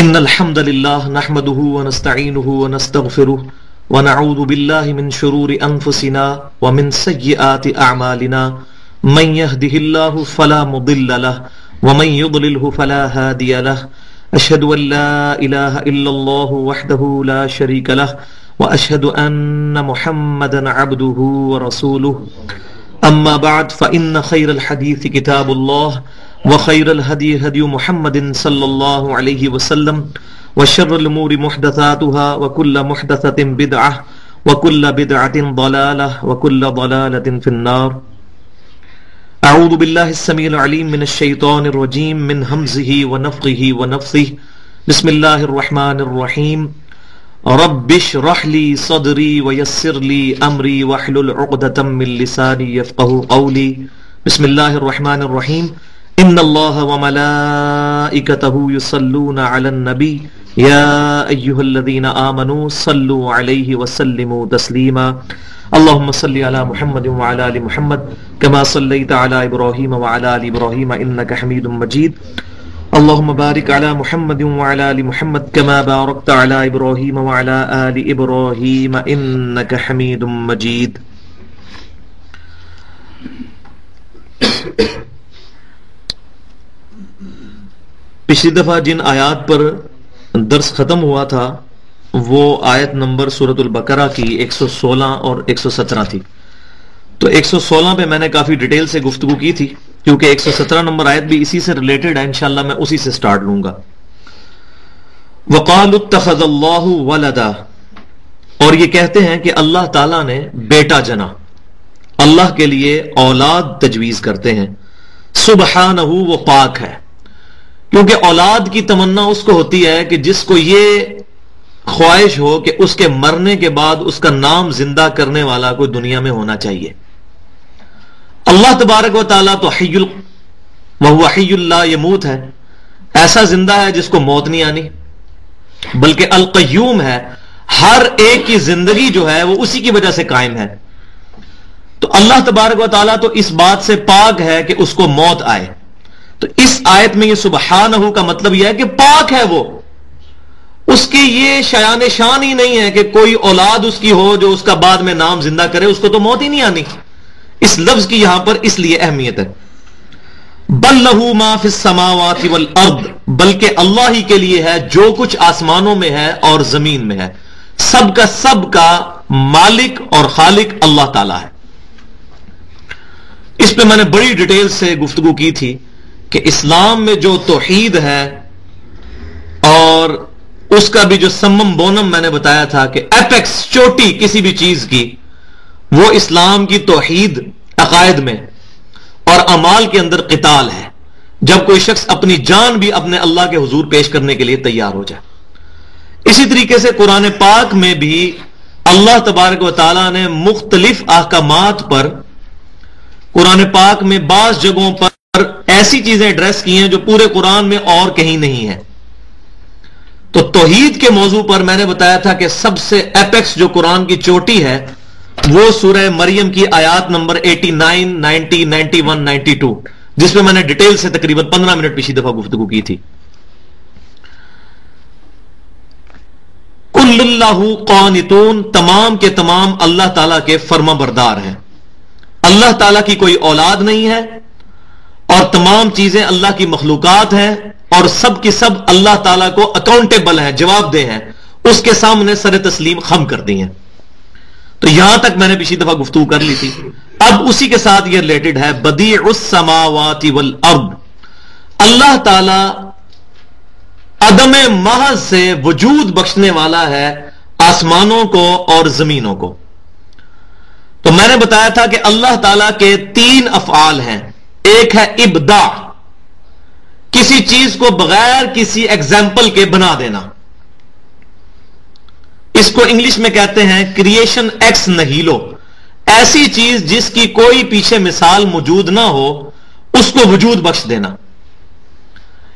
إن الحمد لله نحمده ونستعينه ونستغفره ونعوذ بالله من شرور أنفسنا ومن سيئات أعمالنا من يهده الله فلا مضل له ومن يضلله فلا هادي له أشهد أن لا إله إلا الله وحده لا شريك له وأشهد أن محمدا عبده ورسوله أما بعد فإن خير الحديث كتاب الله وخير الهدي هدي محمد صلى الله عليه وسلم وشر الأمور محدثاتها وكل محدثة بدعة وكل بدعة ضلالة وكل ضلالة في النار. أعوذ بالله السميع العليم من الشيطان الرجيم من همزه ونفخه ونفثه. بسم الله الرحمن الرحيم. رب اشرح لي صدري ويسر لي أمري واحلل عقدة من لساني يفقهوا قولي. بسم الله الرحمن الرحيم. إن الله وملائكته يصلون على النبي يا أيها الذين آمنوا صلوا عليه وسلموا تسليما. اللهم صل على محمد وعلى آل محمد كما صليت على إبراهيم وعلى آل إبراهيم إنك حميد مجيد. اللهم بارك على محمد وعلى آل محمد كما باركت على إبراهيم وعلى آل إبراهيم إنك حميد مجيد. پچھلی دفعہ جن آیات پر درس ختم ہوا تھا وہ آیت نمبر سورۃ البقرہ کی 116 اور 117 تھی. تو 116 پہ میں نے کافی ڈیٹیل سے گفتگو کی تھی کیونکہ 117 نمبر آیت بھی اسی سے ریلیٹڈ ہے. انشاءاللہ میں اسی سے سٹارٹ لوں گا. وَقَالُوا اتَّخَذَ اللَّهُ وَلَدًا، اور یہ کہتے ہیں کہ اللہ تعالیٰ نے بیٹا جنا. اللہ کے لیے اولاد تجویز کرتے ہیں. سبحانہ، وہ پاک ہے، کیونکہ اولاد کی تمنا اس کو ہوتی ہے کہ جس کو یہ خواہش ہو کہ اس کے مرنے کے بعد اس کا نام زندہ کرنے والا کوئی دنیا میں ہونا چاہیے. اللہ تبارک و تعالیٰ تو حی وہو حی لا یموت ہے، ایسا زندہ ہے جس کو موت نہیں آنی، بلکہ القیوم ہے، ہر ایک کی زندگی جو ہے وہ اسی کی وجہ سے قائم ہے. تو اللہ تبارک و تعالیٰ تو اس بات سے پاک ہے کہ اس کو موت آئے. تو اس آیت میں یہ سبحانہ کا مطلب یہ ہے کہ پاک ہے وہ، اس کی یہ شایان شان ہی نہیں ہے کہ کوئی اولاد اس کی ہو جو اس کا بعد میں نام زندہ کرے، اس کو تو موت ہی نہیں آنی. اس لفظ کی یہاں پر اس لیے اہمیت ہے. بل لہ ما فی السماوات والارض، بلکہ اللہ ہی کے لیے ہے جو کچھ آسمانوں میں ہے اور زمین میں ہے. سب کا مالک اور خالق اللہ تعالی ہے. اس پہ میں نے بڑی ڈیٹیل سے گفتگو کی تھی کہ اسلام میں جو توحید ہے اور اس کا بھی جو سمم بونم میں نے بتایا تھا کہ ایپیکس چوٹی کسی بھی چیز کی وہ اسلام کی توحید عقائد میں اور اعمال کے اندر قتال ہے. جب کوئی شخص اپنی جان بھی اپنے اللہ کے حضور پیش کرنے کے لیے تیار ہو جائے. اسی طریقے سے قرآن پاک میں بھی اللہ تبارک و تعالیٰ نے مختلف احکامات پر قرآن پاک میں بعض جگہوں پر ایسی چیزیں ایڈریس کی ہیں جو پورے قرآن میں اور کہیں نہیں ہیں. تو توحید کے موضوع پر میں نے بتایا تھا کہ سب سے ایپیکس جو قرآن کی چوٹی ہے وہ سورہ مریم کی آیات نمبر 89, 90, 91, 92 جس میں نے ڈیٹیل سے تقریباً 15 منٹ پچھلی دفعہ گفتگو کی تھی. کل اللہ قانتون، تمام کے تمام اللہ تعالیٰ کے فرما بردار ہیں. اللہ تعالیٰ کی کوئی اولاد نہیں ہے اور تمام چیزیں اللہ کی مخلوقات ہیں اور سب کی سب اللہ تعالیٰ کو اکاؤنٹیبل ہیں، جواب دہ ہیں، اس کے سامنے سر تسلیم خم کر دی ہیں. تو یہاں تک میں نے پچھلی دفعہ گفتگو کر لی تھی. اب اسی کے ساتھ یہ ریلیٹڈ ہے. بدیع السماوات والارض، اللہ تعالیٰ عدم محض سے وجود بخشنے والا ہے آسمانوں کو اور زمینوں کو. تو میں نے بتایا تھا کہ اللہ تعالیٰ کے 3 افعال ہیں. ایک ہے ابداع، کسی چیز کو بغیر کسی ایگزامپل کے بنا دینا. اس کو انگلش میں کہتے ہیں کریشن ایکس نہیلو. ایسی چیز جس کی کوئی پیچھے مثال موجود نہ ہو اس کو وجود بخش دینا.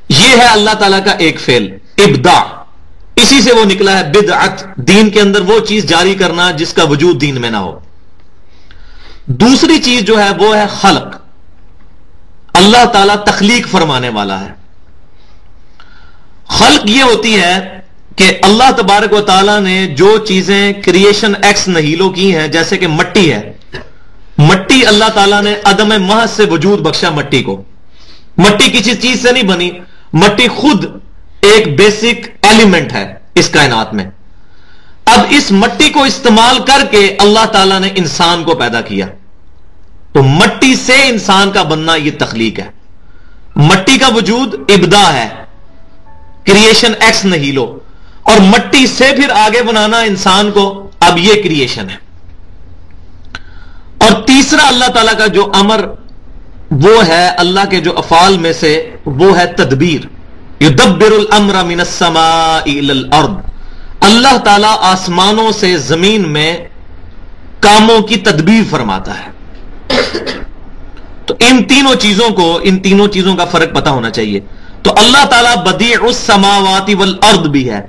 یہ ہے اللہ تعالیٰ کا ایک فعل ابداع. اسی سے وہ نکلا ہے بدعت، دین کے اندر وہ چیز جاری کرنا جس کا وجود دین میں نہ ہو. دوسری چیز جو ہے وہ ہے خلق. اللہ تعالیٰ تخلیق فرمانے والا ہے. خلق یہ ہوتی ہے کہ اللہ تبارک و تعالیٰ نے جو چیزیں کریشن ایکس نہیلو کی ہیں، جیسے کہ مٹی ہے، مٹی اللہ تعالیٰ نے عدم محض سے وجود بخشا مٹی کو. مٹی کسی چیز سے نہیں بنی، مٹی خود ایک بیسک ایلیمنٹ ہے اس کائنات میں. اب اس مٹی کو استعمال کر کے اللہ تعالیٰ نے انسان کو پیدا کیا. تو مٹی سے انسان کا بننا یہ تخلیق ہے. مٹی کا وجود ابدا ہے، کریشن ایکس نہیلو، اور مٹی سے پھر آگے بنانا انسان کو، اب یہ کریشن ہے. اور تیسرا اللہ تعالیٰ کا جو امر وہ ہے، اللہ کے جو افعال میں سے وہ ہے تدبیر. یدبر الامر من السماء الى الارض. اللہ تعالیٰ آسمانوں سے زمین میں کاموں کی تدبیر فرماتا ہے. تو ان تینوں چیزوں کا فرق پتہ ہونا چاہیے. تو اللہ تعالیٰ بدیع السماوات والارض بھی ہے،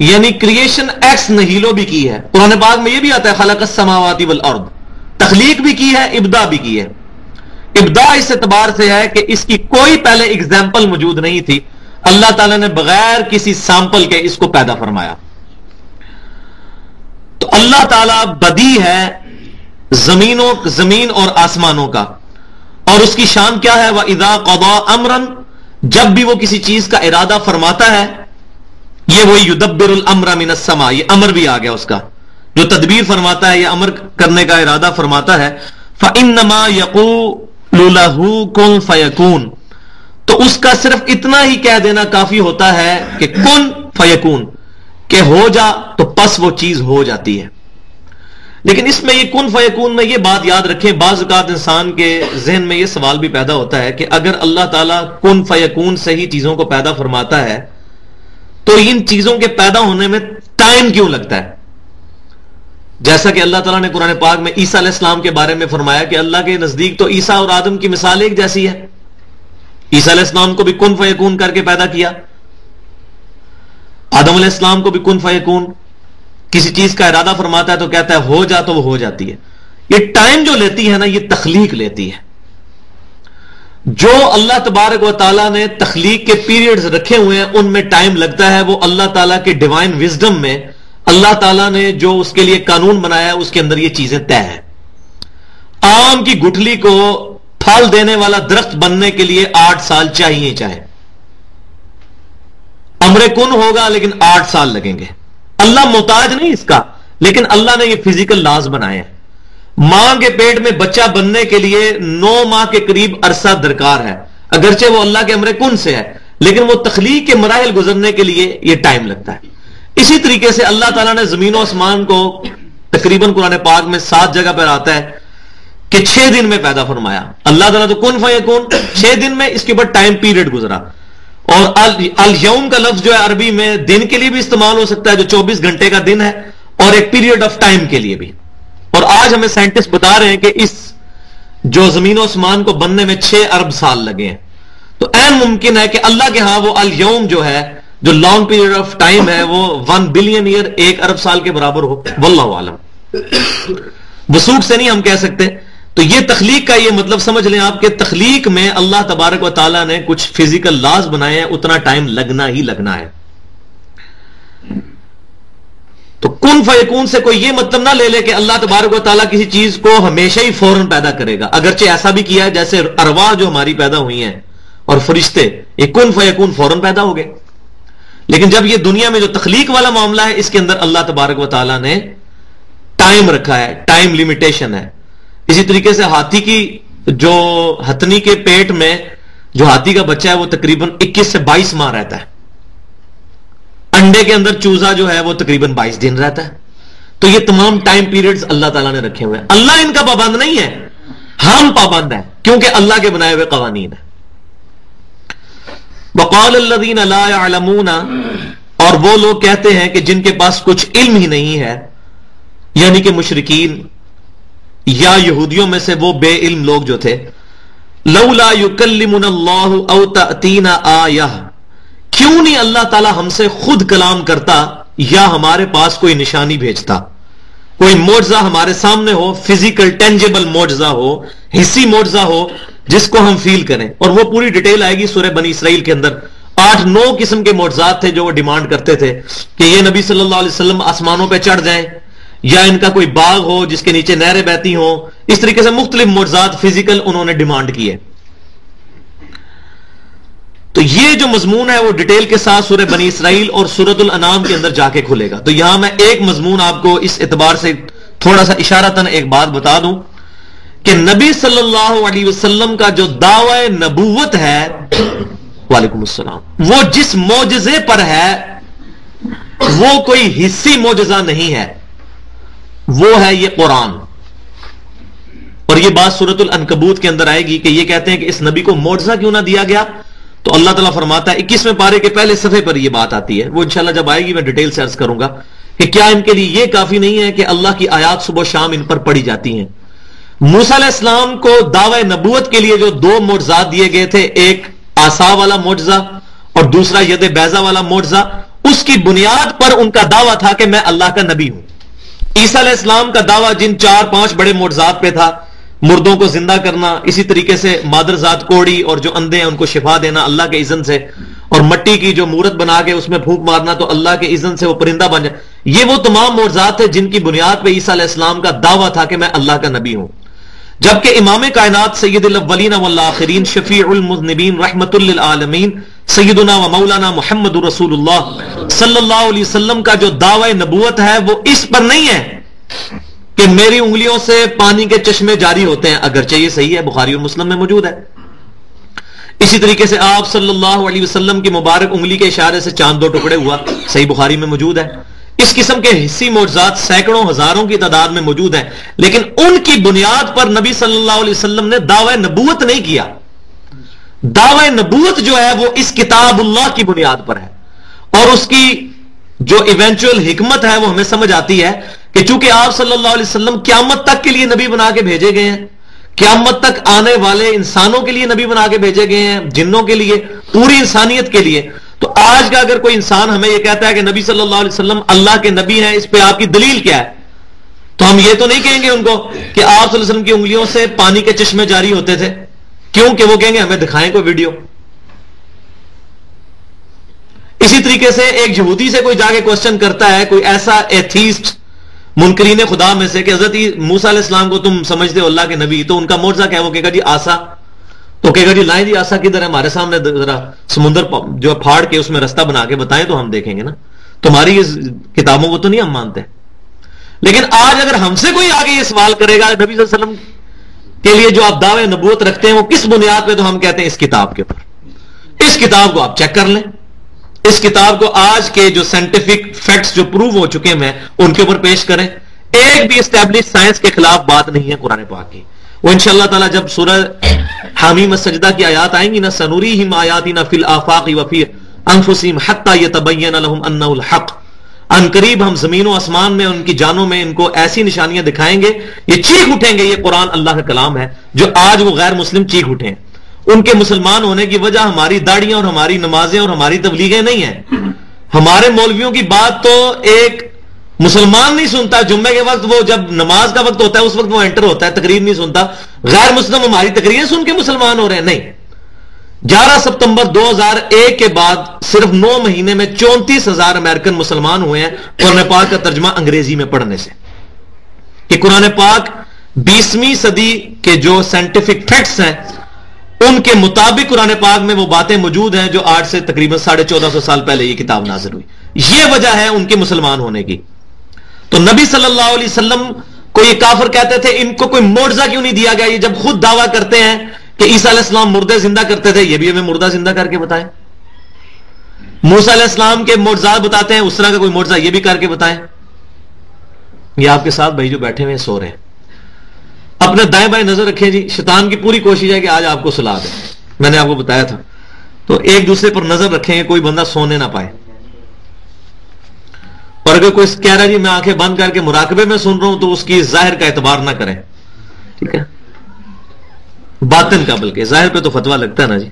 یعنی کریشن ایکس نہیلو بھی کی ہے. قرآن پاک میں یہ بھی آتا ہے خلق السماوات والارض، تخلیق بھی کی ہے، ابدا بھی کی ہے. ابدا اس اعتبار سے ہے کہ اس کی کوئی پہلے اگزامپل موجود نہیں تھی، اللہ تعالیٰ نے بغیر کسی سیمپل کے اس کو پیدا فرمایا. تو اللہ تعالیٰ بدی ہے زمین اور آسمانوں کا. اور اس کی شان کیا ہے؟ وَإِذَا قَضَى أَمْرًا، جب بھی وہ کسی چیز کا ارادہ فرماتا ہے، یہ وہی یدبر الامر من السماء، یہ امر بھی آ گیا اس کا، جو تدبیر فرماتا ہے، یہ امر کرنے کا ارادہ فرماتا ہے. فَإِنَّمَا يَقُولُ لَهُ كُن فَيَكُونُ، تو اس کا صرف اتنا ہی کہہ دینا کافی ہوتا ہے کہ کن فیکون، کہ ہو جا تو پس وہ چیز ہو جاتی ہے. لیکن اس میں یہ کن فیکون میں یہ بات یاد رکھیں، بعض اوقات انسان کے ذہن میں یہ سوال بھی پیدا ہوتا ہے کہ اگر اللہ تعالیٰ کن فیکون سے ہی چیزوں کو پیدا فرماتا ہے تو ان چیزوں کے پیدا ہونے میں ٹائم کیوں لگتا ہے؟ جیسا کہ اللہ تعالیٰ نے قرآن پاک میں عیسیٰ علیہ السلام کے بارے میں فرمایا کہ اللہ کے نزدیک تو عیسیٰ اور آدم کی مثال ایک جیسی ہے. عیسیٰ علیہ السلام کو بھی کن فیکون کر کے پیدا کیا، آدم علیہ السلام کو بھی کن فیکون. کسی چیز کا ارادہ فرماتا ہے تو کہتا ہے ہو جا تو وہ ہو جاتی ہے. یہ ٹائم جو لیتی ہے نا، یہ تخلیق لیتی ہے. جو اللہ تبارک و تعالیٰ نے تخلیق کے پیریڈز رکھے ہوئے ہیں ان میں ٹائم لگتا ہے، وہ اللہ تعالیٰ کے ڈیوائن وزڈم میں اللہ تعالیٰ نے جو اس کے لیے قانون بنایا ہے اس کے اندر یہ چیزیں طے ہیں. آم کی گٹھلی کو پھل دینے والا درخت بننے کے لیے 8 سال چاہیے، چاہے امر کن ہوگا لیکن 8 سال لگیں گے. اللہ محتاج نہیں اس کا، لیکن اللہ نے یہ فزیکل لاز بنائے ہیں. ماں کے پیٹ میں بچہ بننے کے لیے 9 ماہ کے قریب عرصہ درکار ہے، اگرچہ وہ اللہ کے امر کن سے ہے، لیکن وہ تخلیق کے مراحل گزرنے کے لیے یہ ٹائم لگتا ہے. اسی طریقے سے اللہ تعالیٰ نے زمین و آسمان کو تقریباً قرآن پاک میں 7 جگہ پر آتا ہے کہ 6 دن میں پیدا فرمایا. اللہ تعالیٰ تو کن فیکون 6 دن میں، اس کے بعد ٹائم پیریڈ گزرا. اور الیوم کا لفظ جو ہے عربی میں دن کے لیے بھی استعمال ہو سکتا ہے، جو 24 گھنٹے کا دن ہے، اور ایک پیریڈ آف ٹائم کے لیے بھی. اور آج ہمیں سائنٹسٹ بتا رہے ہیں کہ اس جو زمین و آسمان کو بننے میں 6 ارب سال لگے ہیں. تو عین ممکن ہے کہ اللہ کے ہاں وہ الیوم جو ہے، جو لانگ پیریڈ آف ٹائم ہے، وہ 1 بلین ایئر، 1 ارب سال کے برابر ہو. واللہ عالم، وثوق سے نہیں ہم کہہ سکتے. تو یہ تخلیق کا یہ مطلب سمجھ لیں آپ کہ تخلیق میں اللہ تبارک و تعالیٰ نے کچھ فزیکل لاز بنائے ہیں، اتنا ٹائم لگنا ہی لگنا ہے. تو کن فیکون سے کوئی یہ مطلب نہ لے لے کہ اللہ تبارک و تعالیٰ کسی چیز کو ہمیشہ ہی فوراً پیدا کرے گا. اگرچہ ایسا بھی کیا ہے، جیسے ارواح جو ہماری پیدا ہوئی ہیں اور فرشتے، یہ کن فیکون فوراً پیدا ہو گئے. لیکن جب یہ دنیا میں جو تخلیق والا معاملہ ہے، اس کے اندر اللہ تبارک و تعالیٰ نے ٹائم رکھا ہے، ٹائم لمیٹیشن ہے. اسی طریقے سے ہاتھی کی جو ہتنی کے پیٹ میں جو ہاتھی کا بچہ ہے وہ تقریباً 21 سے 22 ماہ رہتا ہے. انڈے کے اندر چوزا جو ہے وہ تقریباً 22 دن رہتا ہے. تو یہ تمام ٹائم پیریڈز اللہ تعالیٰ نے رکھے ہوئے ہیں. اللہ ان کا پابند نہیں ہے، ہم پابند ہیں، کیونکہ اللہ کے بنائے ہوئے قوانین ہیں. وقال الذین لا يعلمون، اور وہ لوگ کہتے ہیں کہ جن کے پاس کچھ علم ہی نہیں ہے، یعنی کہ مشرکین یا یہودیوں میں سے وہ بے علم لوگ جو تھے، لولا یکلمنا اللہ او تأتینا آیہ، کیوں نہیں اللہ تعالی ہم سے خود کلام کرتا یا ہمارے پاس کوئی نشانی بھیجتا، کوئی معجزہ ہمارے سامنے ہو، فزیکل ٹینجیبل معجزہ ہو، حسی معجزہ ہو جس کو ہم فیل کریں. اور وہ پوری ڈیٹیل آئے گی سورہ بنی اسرائیل کے اندر. 8-9 قسم کے معجزات تھے جو وہ ڈیمانڈ کرتے تھے کہ یہ نبی صلی اللہ علیہ وسلم آسمانوں پہ چڑھ جائیں، یا ان کا کوئی باغ ہو جس کے نیچے نہریں بہتی ہوں. اس طریقے سے مختلف معجزات فزیکل انہوں نے ڈیمانڈ کیے. تو یہ جو مضمون ہے وہ ڈیٹیل کے ساتھ سورہ بنی اسرائیل اور سورۃ الانعام کے اندر جا کے کھلے گا. تو یہاں میں ایک مضمون آپ کو اس اعتبار سے تھوڑا سا اشارتاً ایک بات بتا دوں کہ نبی صلی اللہ علیہ وسلم کا جو دعوی نبوت ہے، وعلیکم السلام، وہ جس معجزے پر ہے وہ کوئی حصی معجزہ نہیں ہے، وہ ہے یہ قرآن. اور یہ بات سورۃ العنکبوت کے اندر آئے گی کہ یہ کہتے ہیں کہ اس نبی کو معجزہ کیوں نہ دیا گیا، تو اللہ تعالیٰ فرماتا ہے 21ویں پارے کے پہلے صفحے پر یہ بات آتی ہے، وہ انشاءاللہ جب آئے گی میں ڈیٹیل سے عرض کروں گا کہ کیا ان کے لیے یہ کافی نہیں ہے کہ اللہ کی آیات صبح و شام ان پر پڑھی جاتی ہیں. موسیٰ علیہ السلام کو دعوی نبوت کے لیے جو 2 معجزات دیے گئے تھے، ایک عصا والا معجزہ اور دوسرا ید بیضا والا معجزہ، اس کی بنیاد پر ان کا دعویٰ تھا کہ میں اللہ کا نبی ہوں. عیسیٰ علیہ السلام کا دعویٰ جن 4-5 بڑے معجزات پہ تھا، مردوں کو زندہ کرنا، اسی طریقے سے مادر ذات کوڑی اور جو اندھے ہیں ان کو شفا دینا اللہ کے اذن سے، اور مٹی کی جو مورت بنا کے اس میں پھونک مارنا تو اللہ کے اذن سے وہ پرندہ بن جائے. یہ وہ تمام معجزات تھے جن کی بنیاد پہ عیسیٰ علیہ السلام کا دعویٰ تھا کہ میں اللہ کا نبی ہوں. جبکہ امام کائنات سید الاولین والآخرین شفیع المذنبین رحمت للعالمین سیدنا و مولانا محمد رسول اللہ صلی اللہ علیہ وسلم کا جو دعوی نبوت ہے وہ اس پر نہیں ہے کہ میری انگلیوں سے پانی کے چشمے جاری ہوتے ہیں، اگرچہ یہ صحیح ہے، بخاری اور مسلم میں موجود ہے. اسی طریقے سے آپ صلی اللہ علیہ وسلم کی مبارک انگلی کے اشارے سے چاند 2 ٹکڑے ہوا، صحیح بخاری میں موجود ہے. اس قسم کے حصی معجزات سینکڑوں ہزاروں کی تعداد میں موجود ہیں، لیکن ان کی بنیاد پر نبی صلی اللہ علیہ وسلم نے دعوی نبوت نہیں کیا. دعوی نبوت جو ہے وہ اس کتاب اللہ کی بنیاد پر ہے، اور اس کی جو ایونچوئل حکمت ہے وہ ہمیں سمجھ آتی ہے کہ چونکہ آپ صلی اللہ علیہ وسلم قیامت تک کے لیے نبی بنا کے بھیجے گئے ہیں، قیامت تک آنے والے انسانوں کے لیے نبی بنا کے بھیجے گئے ہیں، جنوں کے لیے، پوری انسانیت کے لیے. تو آج کا اگر کوئی انسان ہمیں یہ کہتا ہے کہ نبی صلی اللہ علیہ وسلم اللہ کے نبی ہیں، اس پہ آپ کی دلیل کیا ہے، تو ہم یہ تو نہیں کہیں گے ان کو کہ آپ صلی اللہ علیہ وسلم کی انگلیوں سے پانی کے چشمے جاری ہوتے تھے، کیونکہ وہ کہیں گے ہمیں دکھائیں کوئی ویڈیو. اسی طریقے سے ایک یہودی سے کوئی جا کے کوسچن کرتا ہے، کوئی ایسا ایتھیسٹ منکرین خدا میں سے کہ حضرت موسیٰ علیہ السلام کو تم سمجھتے ہو اللہ کے نبی، تو ان کا معجزہ کیا ہے؟ وہ کہے گا جی آسا. تو کہے گا جی لائیں جی آسا کدھر ہے، ہمارے سامنے ذرا سمندر جو پھاڑ کے اس میں رستہ بنا کے بتائیں تو ہم دیکھیں گے نا. تمہاری اس کتابوں کو تو نہیں ہم مانتے. لیکن آج اگر ہم سے کوئی آگے یہ سوال کرے گا نبی صلی اللہ علیہ وسلم کے لیے جو آپ دعوے نبوت رکھتے ہیں وہ کس بنیاد پہ، تو ہم کہتے ہیں اس کتاب کے اوپر. اس کتاب کو آپ چیک کر لیں، اس کتاب کو آج کے جو سائنٹیفک فیکٹس جو پروو ہو چکے ہیں ان کے اوپر پیش کریں. ایک بھی اسٹیبلش سائنس کے خلاف بات نہیں ہے قرآن پاک کی. وہ انشاءاللہ تعالی جب سورہ حامیم السجدہ کی آیات آئیں گی نا، سنوریہم آیاتنا فی الآفاق وفی انفسہم حتی یتبین لہم انہ الحق، ان قریب ہم زمین و آسمان میں ان کی جانوں میں ان کو ایسی نشانیاں دکھائیں گے، یہ چیخ اٹھیں گے یہ قرآن اللہ کا کلام ہے. جو آج وہ غیر مسلم چیخ اٹھیں، ان کے مسلمان ہونے کی وجہ ہماری داڑیاں اور ہماری نمازیں اور ہماری تبلیغیں نہیں ہیں. ہمارے مولویوں کی بات تو ایک مسلمان نہیں سنتا، جمعے کے وقت وہ جب نماز کا وقت ہوتا ہے اس وقت وہ انٹر ہوتا ہے، تقریر نہیں سنتا. غیر مسلم ہماری تقریریں سن کے مسلمان ہو رہے ہیں؟ نہیں. 11 ستمبر 2001 کے بعد صرف 9 مہینے میں 34,000 امریکن مسلمان ہوئے ہیں قرآن پاک کا ترجمہ انگریزی میں پڑھنے سے. کہ قرآن پاک 20ویں صدی کے جو سائنٹیفک فیکٹس ہیں ان کے مطابق قرآن پاک میں وہ باتیں موجود ہیں جو آج سے تقریباً 1450 سال پہلے یہ کتاب نازل ہوئی. یہ وجہ ہے ان کے مسلمان ہونے کی. تو نبی صلی اللہ علیہ وسلم کو یہ کافر کہتے تھے ان کو کوئی معجزہ کیوں نہیں دیا گیا؟ یہ جب خود دعویٰ کرتے ہیں کہ عیسیٰ علیہ السلام مردے زندہ کرتے تھے، یہ بھی ہمیں مردہ زندہ کر کے بتائیں. موسیٰ علیہ السلام کے معجزات بتاتے ہیں، اس طرح کا کوئی معجزہ یہ بھی کر کے بتائیں. یہ آپ کے ساتھ بھائی جو بیٹھے ہوئے سو رہے ہیں، اپنے دائیں بائیں نظر رکھیں جی. شیطان کی پوری کوشش ہے کہ آج آپ کو سلا دے. میں نے آپ کو بتایا تھا. تو ایک دوسرے پر نظر رکھیں کہ کوئی بندہ سونے نہ پائے. اور اگر کوئی کہہ رہا ہے جی میں آنکھیں بند کر کے مراقبے میں سن رہا ہوں تو اس کی ظاہر کا اعتبار نہ کریں. ٹھیک ہے، باطن کا، بلکہ ظاہر پہ تو فتویٰ لگتا ہے نا جی.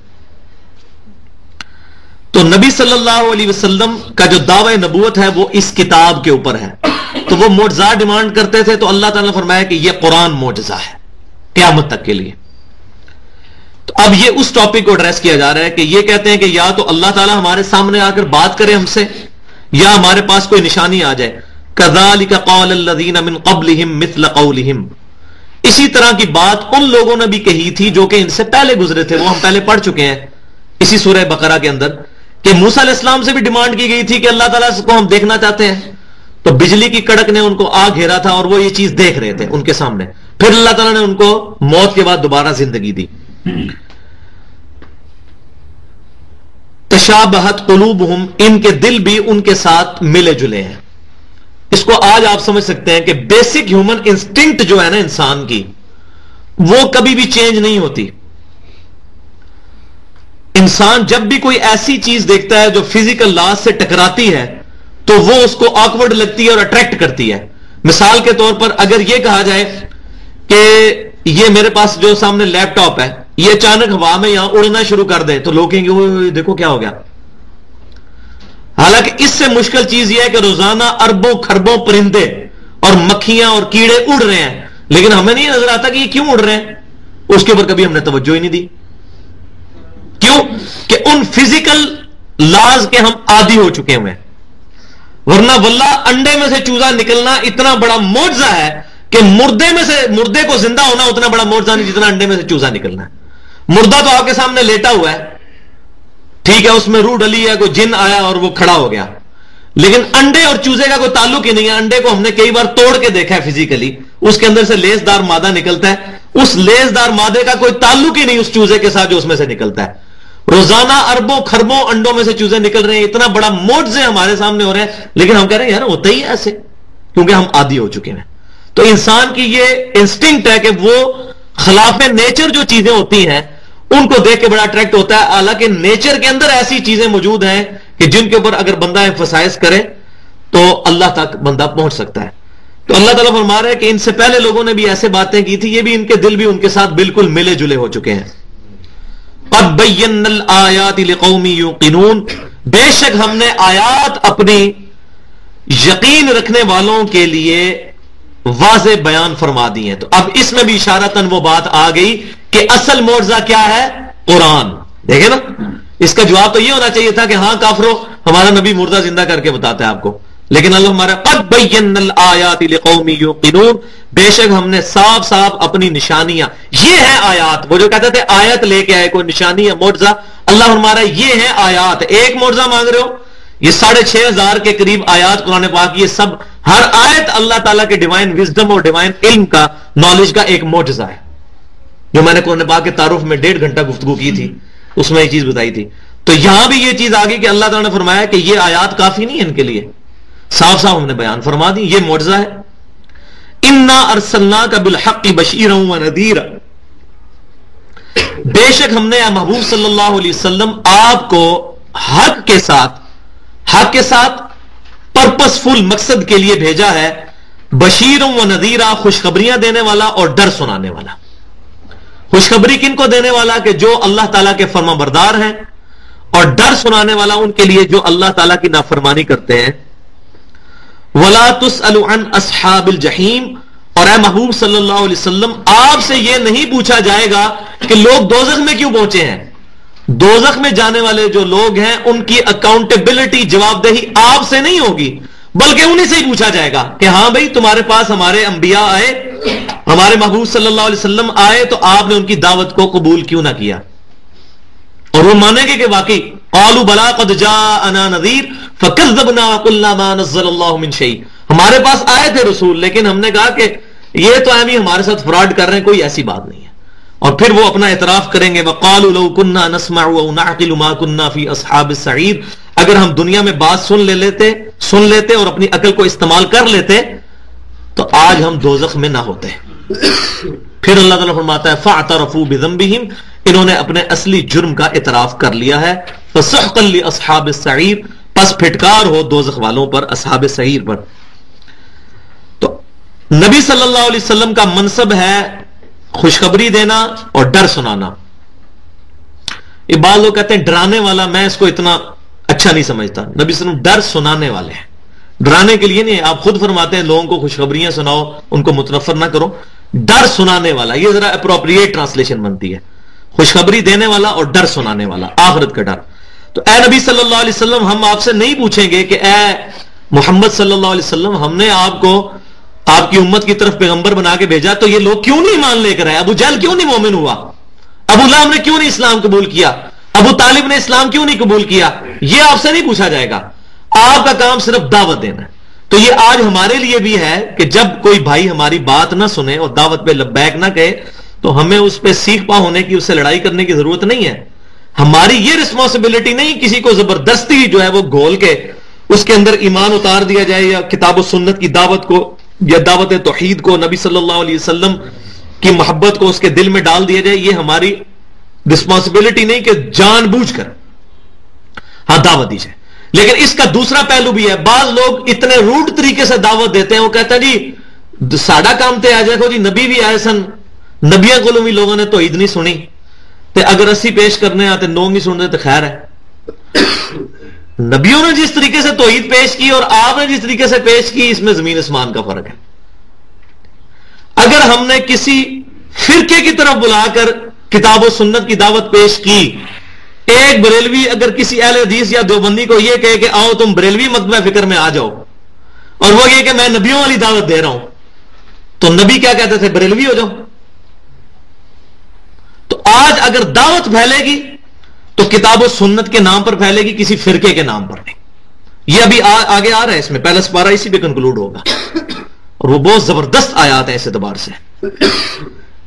تو نبی صلی اللہ علیہ وسلم کا جو دعوی نبوت ہے وہ اس کتاب کے اوپر ہے. تو وہ معجزات ڈیمانڈ کرتے تھے تو اللہ تعالیٰ نے فرمایا کہ یہ قرآن معجزہ ہے قیامت تک کے لیے. تو اب یہ اس ٹاپک کو ایڈریس کیا جا رہا ہے کہ یہ کہتے ہیں کہ یا تو اللہ تعالیٰ ہمارے سامنے آ کر بات کرے ہم سے، یا ہمارے پاس کوئی نشانی آ جائے. کذالک قال الذین من قبلہم مثل قولہم، اسی طرح کی بات ان لوگوں نے بھی کہی تھی جو کہ ان سے پہلے گزرے تھے. وہ ہم پہلے پڑھ چکے ہیں اسی سورہ بقرہ کے اندر کہ موسیٰ علیہ السلام سے بھی ڈیمانڈ کی گئی تھی کہ اللہ تعالیٰ کو ہم دیکھنا چاہتے ہیں، تو بجلی کی کڑک نے ان کو آ گھیرا تھا اور وہ یہ چیز دیکھ رہے تھے ان کے سامنے. پھر اللہ تعالیٰ نے ان کو موت کے بعد دوبارہ زندگی دی. تشابہت قلوبہم، ان کے دل بھی ان کے ساتھ ملے جلے ہیں. اس کو آج آپ سمجھ سکتے ہیں کہ بیسک ہیومن انسٹنکٹ جو ہے نا انسان کی، وہ کبھی بھی چینج نہیں ہوتی. انسان جب بھی کوئی ایسی چیز دیکھتا ہے جو فزیکل لاز سے ٹکراتی ہے تو وہ اس کو آکورڈ لگتی ہے اور اٹریکٹ کرتی ہے. مثال کے طور پر اگر یہ کہا جائے کہ یہ میرے پاس جو سامنے لیپ ٹاپ ہے یہ اچانک ہوا میں یہاں اڑنا شروع کر دے تو لوگ کہیں گے وہ دیکھو کیا ہو گیا. حالانکہ اس سے مشکل چیز یہ ہے کہ روزانہ اربوں کھربوں پرندے اور مکھیاں اور کیڑے اڑ رہے ہیں، لیکن ہمیں نہیں نظر آتا کہ یہ کیوں اڑ رہے ہیں. اس کے اوپر کبھی ہم نے توجہ ہی نہیں دی. کیوں؟ کہ ان فزیکل لاز کے ہم عادی ہو چکے ہوئے ہیں. ورنہ واللہ انڈے میں سے چوزا نکلنا اتنا بڑا معجزہ ہے کہ مردے کو زندہ ہونا اتنا بڑا معجزہ نہیں جتنا انڈے میں سے چوزا نکلنا ہے. مردہ تو آپ کے سامنے لیٹا ہوا ہے، ٹھیک ہے، اس میں روح ڈلی ہے، کوئی جن آیا اور وہ کھڑا ہو گیا، لیکن انڈے اور چوزے کا کوئی تعلق ہی نہیں ہے. انڈے کو ہم نے کئی بار توڑ کے دیکھا ہے فزیکلی، اس کے اندر سے لیس دار مادہ نکلتا ہے، اس لیس دار مادے کا کوئی تعلق ہی نہیں اس چوزے کے ساتھ جو اس میں سے نکلتا ہے. روزانہ اربوں کھربوں انڈوں میں سے چوزے نکل رہے ہیں، اتنا بڑا معجزے ہمارے سامنے ہو رہے ہیں، لیکن ہم کہہ رہے ہیں یار ہوتا ہی ایسے، کیونکہ ہم عادی ہو چکے ہیں. تو انسان کی یہ انسٹنکٹ ہے کہ وہ خلاف نیچر جو چیزیں ہوتی ہیں ان کو دیکھ کے بڑا اٹریکٹ ہوتا ہے. حالانکہ نیچر کے اندر ایسی چیزیں موجود ہیں کہ جن کے اوپر اگر بندہ ایمفسائز کرے تو اللہ تک بندہ پہنچ سکتا ہے. تو اللہ تعالیٰ فرما رہا ہے کہ ان سے پہلے لوگوں نے بھی ایسے باتیں کی تھی، یہ بھی ان کے دل بھی ان کے ساتھ بالکل ملے جلے ہو چکے ہیں. قد بینا الآیات لقوم یوقنون، بے شک ہم نے آیات اپنی یقین رکھنے والوں کے لیے واضح بیان فرما دی ہیں. تو اب اس میں بھی اشارتاً وہ بات آ گئی کہ اصل معجزہ کیا ہے؟ قرآن. دیکھیں نا، اس کا جواب تو یہ ہونا چاہیے تھا کہ ہاں کافرو ہمارا نبی مردہ زندہ کر کے بتاتا ہے آپ کو، لیکن اللہ ہمارا قد بینا الآیات لقوم یوقنون، بے شک ہم نے صاف صاف اپنی نشانیاں، یہ ہیں آیات. وہ جو کہتے تھے آیت لے کے آئے کوئی نشانی ہے معجزہ، اللہ ہمارا یہ ہیں آیات. ایک معجزہ مانگ رہے ہو، یہ 6,500 کے قریب آیات قرآن پاک، یہ سب ہر آیت اللہ تعالیٰ کے ڈیوائن وزڈم اور ڈیوائن علم کا، نالج کا ایک معجزہ ہے. جو میں نے قرآن پاک کے تعارف میں 1.5 گھنٹہ گفتگو کی تھی اس میں یہ چیز بتائی تھی. تو یہاں بھی یہ چیز آ گئی کہ اللہ تعالیٰ نے فرمایا کہ یہ آیات کافی نہیں ہے ان کے لیے، صاف صاف ہم نے بیان فرما دی، یہ معجزہ ہے. انا ارسلناک بالحق بشیرا ونذیرا، بے شک ہم نے محبوب صلی اللہ علیہ وسلم آپ کو حق کے ساتھ پرپسفل مقصد کے لیے بھیجا ہے. بشیرا ونذیرا، خوشخبریاں دینے والا اور ڈر سنانے والا. خوشخبری کن کو دینے والا؟ کہ جو اللہ تعالیٰ کے فرما بردار ہیں، اور ڈر سنانے والا ان کے لیے جو اللہ تعالیٰ کی نافرمانی کرتے ہیں. وَلَا تُسْأَلُ عَنْ أَصْحَابِ الْجَحِيمِ، اور اے محبوب صلی اللہ علیہ وسلم آپ سے یہ نہیں پوچھا جائے گا کہ لوگ دوزخ میں کیوں پہنچے ہیں. دوزخ میں جانے والے جو لوگ ہیں ان کی اکاؤنٹیبلٹی، جواب دہی آپ سے نہیں ہوگی، بلکہ انہیں سے ہی پوچھا جائے گا کہ ہاں بھائی تمہارے پاس ہمارے انبیاء آئے، ہمارے محبوب صلی اللہ علیہ وسلم آئے، تو آپ نے ان کی دعوت کو قبول کیوں نہ کیا؟ اور وہ مانیں گے کہ واقعی قالوا بلا قد جاءنا نذیر فکذبنا وقلنا ما نزل اللہ من شیء، ہمارے پاس آئے تھے رسول لیکن ہم نے کہا کہ یہ تو ہم ہمارے ساتھ فراڈ کر رہے ہیں، کوئی ایسی بات نہیں ہے. اور پھر وہ اپنا اعتراف کریں گے وقالوا لو كنا نسمع او نعقل ما كنا في اصحاب السعیر، اگر ہم دنیا میں بات سن لیتے اور اپنی عقل کو استعمال کر لیتے تو آج ہم دوزخ میں نہ ہوتے. پھر اللہ تعالیٰ فرماتا ہے فاعترفوا بذنبهم، انہوں نے اپنے اصلی جرم کا اعتراف کر لیا ہے. فسحقا لاصحاب السعیر، پس پھٹکار ہو دوزخ والوں پر، اصحاب سعیر پر. تو نبی صلی اللہ علیہ وسلم کا منصب ہے خوشخبری دینا اور ڈر سنانا. یہ بعض لوگ کہتے ہیں ڈرانے والا، میں اس کو اتنا اچھا نہیں سمجھتا. نبی صلی اللہ علیہ وسلم ڈر سنانے والے ہیں، ڈرانے کے لیے نہیں. آپ خود فرماتے ہیں لوگوں کو خوشخبریاں سناؤ، ان کو متنفر نہ کرو. ڈر سنانے والا، یہ ذرا اپروپریٹ ٹرانسلیشن بنتی ہے. خوشخبری دینے والا اور ڈر سنانے والا، آخرت کا ڈر۔ تو اے نبی صلی اللہ علیہ وسلم، ہم آپ سے نہیں پوچھیں گے کہ اے محمد صلی اللہ علیہ وسلم، ہم نے آپ کو آپ کی امت کی طرف پیغمبر بنا کے بھیجا تو یہ لوگ کیوں نہیں مان لے کر آئے؟ ابو جہل کیوں نہیں مومن ہوا؟ ابو لہب نے کیوں نہیں اسلام قبول کیا؟ ابو طالب نے اسلام کیوں نہیں قبول کیا؟ یہ آپ سے نہیں پوچھا جائے گا، آپ کا کام صرف دعوت دینا ہے۔ تو یہ آج ہمارے لیے بھی ہے کہ جب کوئی بھائی ہماری بات نہ سنے اور دعوت پہ لبیک نہ کہے تو ہمیں اس پہ سیکھ پا ہونے کی، اس سے لڑائی کرنے کی ضرورت نہیں ہے۔ ہماری یہ رسپانسبلٹی نہیں کسی کو زبردستی جو ہے وہ گھول کے اس کے اندر ایمان اتار دیا جائے، یا کتاب و سنت کی دعوت کو یا دعوت توحید کو، نبی صلی اللہ علیہ وسلم کی محبت کو اس کے دل میں ڈال دیا جائے۔ یہ ہماری رسپانسبلٹی نہیں کہ جان بوجھ کر ہاں دعوت دی جائے۔ لیکن اس کا دوسرا پہلو بھی ہے، بعض لوگ اتنے روڈ طریقے سے دعوت دیتے ہیں، وہ کہتے ہیں جی ساڑا کام تے آ جائے گا، جی نبی بھی آئے سن، نبیاں کو بھی لوگوں نے توحید نہیں سنی تے اگر اسی پیش کرنے آتے لوگ نہیں سنتے تو خیر ہے۔ نبیوں نے جس طریقے سے توحید پیش کی اور آپ نے جس طریقے سے پیش کی، اس میں زمین آسمان کا فرق ہے۔ اگر ہم نے کسی فرقے کی طرف بلا کر کتاب و سنت کی دعوت پیش کی، ایک بریلوی اگر کسی اہل حدیث یا دیوبندی کو یہ کہے کہ آؤ تم بریلوی مکتبہ فکر میں آ جاؤ، اور وہ یہ کہ میں نبیوں والی دعوت دے رہا ہوں، تو نبی کیا کہتے تھے؟ بریلوی ہو جاؤ۔ تو آج اگر دعوت پھیلے گی تو کتاب و سنت کے نام پر پھیلے گی، کسی فرقے کے نام پر نہیں۔ یہ ابھی آگے آ رہا ہے، اس میں پہلا سپارہ اسی پہ کنکلوڈ ہوگا، اور وہ بہت زبردست آیات ہے اس اعتبار سے۔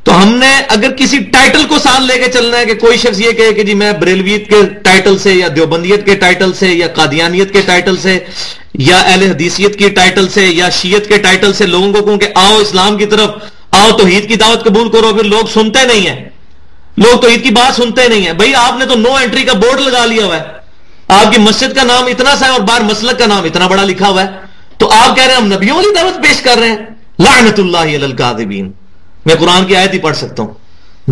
تو ہم نے اگر کسی ٹائٹل کو ساتھ لے کے چلنا ہے کہ کوئی شخص یہ کہے کہ جی میں بریلویت کے ٹائٹل سے یا دیوبندیت کے ٹائٹل سے یا قادیانیت کے ٹائٹل سے یا اہل حدیثیت کی ٹائٹل سے یا شیعت کے ٹائٹل سے لوگوں کو کہوں کہ آؤ اسلام کی طرف آؤ، توحید کی دعوت قبول کرو، پھر لوگ سنتے نہیں ہیں، لوگ توحید کی بات سنتے نہیں ہیں۔ بھائی آپ نے تو نو انٹری کا بورڈ لگا لیا ہوا ہے، آپ کی مسجد کا نام اتنا سا ہے اور باہر مسلک کا نام اتنا بڑا لکھا ہوا ہے، تو آپ کہہ رہے ہیں ہم نبیوں والی دعوت پیش کر رہے ہیں؟ لعنت اللہ علی الکاذبین۔ میں قرآن کی آیت ہی پڑھ سکتا ہوں،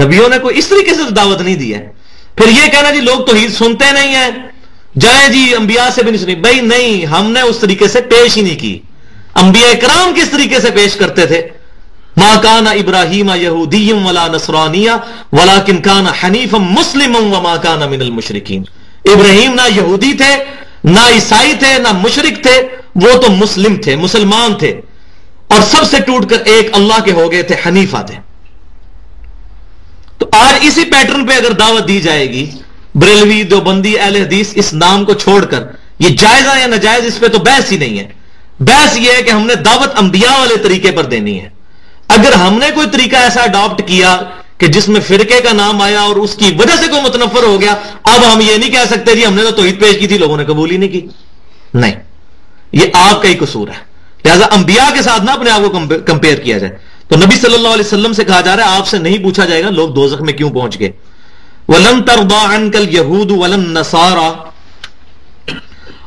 نبیوں نے کوئی اس طریقے سے دعوت نہیں دی ہے۔ پھر یہ کہنا جی لوگ توحید سنتے نہیں ہیں، جائیں جی انبیاء سے بھی نہیں سنی، بھائی نہیں، ہم نے اس طریقے سے پیش ہی نہیں کی۔ انبیاء کرام کس طریقے سے پیش کرتے تھے؟ ما کان ابراہیم یہودی ولا نصرانیہ ولکن کان حنیفا مسلما وما کان من المشرکین۔ ابراہیم نہ یہودی تھے، نہ عیسائی تھے، نہ مشرک تھے، وہ تو مسلم تھے، مسلمان تھے، اور سب سے ٹوٹ کر ایک اللہ کے ہو گئے تھے، حنیفہ تھے۔ تو آج اسی پیٹرن پہ اگر دعوت دی جائے گی، بریلوی، دیوبندی، اہل حدیث، اس نام کو چھوڑ کر، یہ جائز ہے یا ناجائز، اس پہ تو بحث ہی نہیں ہے۔ بحث یہ ہے کہ ہم نے دعوت انبیاء والے طریقے پر دینی ہے۔ اگر ہم نے کوئی طریقہ ایسا اڈاپٹ کیا کہ جس میں فرقے کا نام آیا اور اس کی وجہ سے کوئی متنفر ہو گیا، اب ہم یہ نہیں کہہ سکتے جی ہم نے تو توحید پیش کی تھی، لوگوں نے قبول ہی نہیں کی۔ نہیں، یہ آپ کا ہی قصور ہے۔ لہذا انبیاء کے ساتھ نہ اپنے آپ کو کمپیئر کیا جائے۔ تو نبی صلی اللہ علیہ وسلم سے کہا جا رہا ہے آپ سے نہیں پوچھا جائے گا لوگ دوزخ میں کیوں پہنچ گئے۔ وَلَن تَرْضَىٰ عَنْكَ الْيَهُودُ وَلَا النَّصَارَىٰ،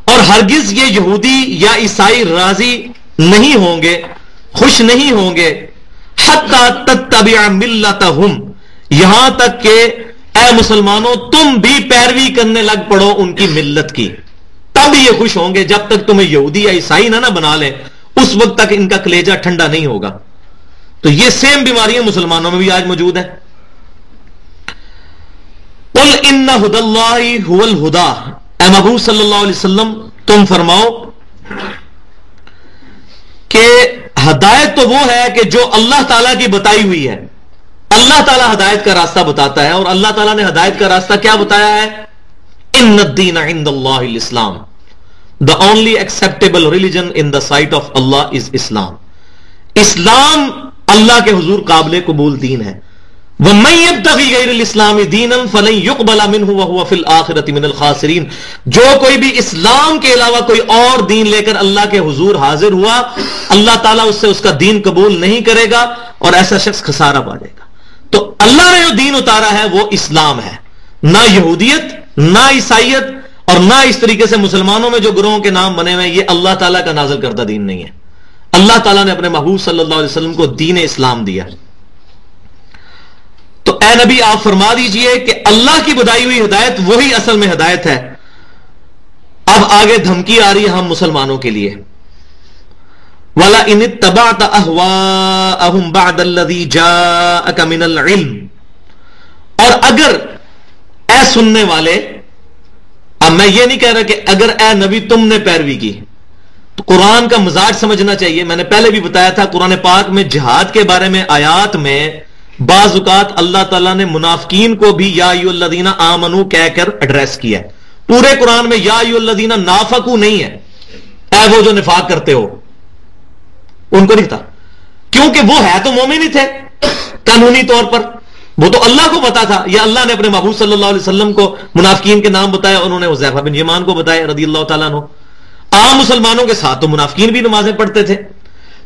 اور ہرگز یہ یہودی یا عیسائی راضی نہیں ہوں گے، خوش نہیں ہوں گے، حَتَّىٰ تَتَّبِعَ مِلَّتَهُمْ، یہاں تک کہ اے مسلمانوں تم بھی پیروی کرنے لگ پڑو ان کی ملت کی، تب یہ خوش ہوں گے۔ جب تک تمہیں یہودی یا عیسائی نہ بنا لیں اس وقت تک ان کا کلیجہ ٹھنڈا نہیں ہوگا۔ تو یہ سیم بیماریاں مسلمانوں میں بھی آج موجود ہیں۔ قُلْ إِنَّ هُدَى اللَّهِ هُوَ الْهُدَىٰ، اے محبوب صلی اللہ علیہ وسلم تم فرماؤ کہ ہدایت تو وہ ہے کہ جو اللہ تعالیٰ کی بتائی ہوئی ہے۔ اللہ تعالیٰ ہدایت کا راستہ بتاتا ہے، اور اللہ تعالیٰ نے ہدایت کا راستہ کیا بتایا ہے؟ إِنَّ الدِّينَ عِنْدَ اللَّهِ الْإِسْلَامُ، the only acceptable religion in the sight of Allah is Islam۔ اسلام اللہ کے حضور قابل قبول دین ہے۔ وَمَن يَبْتَغِي غَيْرَ الْإِسْلَامِ دِينًا فَلَن يُقْبَلَ مِنْهُ وَهُوَ فِي الْآخِرَةِ مِنَ الْخَاسِرِينَ، جو کوئی بھی اسلام کے علاوہ کوئی اور دین لے کر اللہ کے حضور حاضر ہوا، اللہ تعالیٰ اس سے اس کا دین قبول نہیں کرے گا اور ایسا شخص خسارہ پا جائے گا۔ تو اللہ نے جو دین اتارا ہے وہ اسلام ہے، نہ یہودیت، نہ عیسائیت، اور نہ اس طریقے سے مسلمانوں میں جو گروہوں کے نام بنے ہوئے، یہ اللہ تعالیٰ کا نازل کردہ دین نہیں ہے۔ اللہ تعالیٰ نے اپنے محبوب صلی اللہ علیہ وسلم کو دین اسلام دیا۔ تو اے نبی آپ فرما دیجئے کہ اللہ کی بتائی ہوئی ہدایت وہی اصل میں ہدایت ہے۔ اب آگے دھمکی آ رہی ہے ہم مسلمانوں کے لیے، وَلَئِنِ اتَّبَعْتَ أَهْوَاءَهُمْ بَعْدَ الَّذِي جَاءَكَ مِنَ الْعِلْمِ، اور اگر اے سننے والے، اب میں یہ نہیں کہہ رہا کہ اگر اے نبی تم نے پیروی کی، تو قرآن کا مزاج سمجھنا چاہیے. میں نے پہلے بھی بتایا تھا قرآن پاک میں جہاد کے بارے میں آیات میں بعض اوقات اللہ تعالیٰ نے منافقین کو بھی یا ایھا الذین آمنو کہہ کر ایڈریس کیا ہے. پورے قرآن میں یا ایھا الذین نافقوا نہیں ہے، اے وہ جو نفاق کرتے ہو، ان کو نہیں تھا، کیونکہ وہ ہے تو مومن ہی تھے قانونی طور پر. وہ تو اللہ کو پتا تھا، یا اللہ نے اپنے محبوب صلی اللہ علیہ وسلم کو منافقین کے نام بتایا، انہوں نے حذیفہ بن یمان کو بتایا رضی اللہ تعالیٰ عنہ. عام مسلمانوں کے ساتھ تو منافقین بھی نمازیں پڑھتے تھے.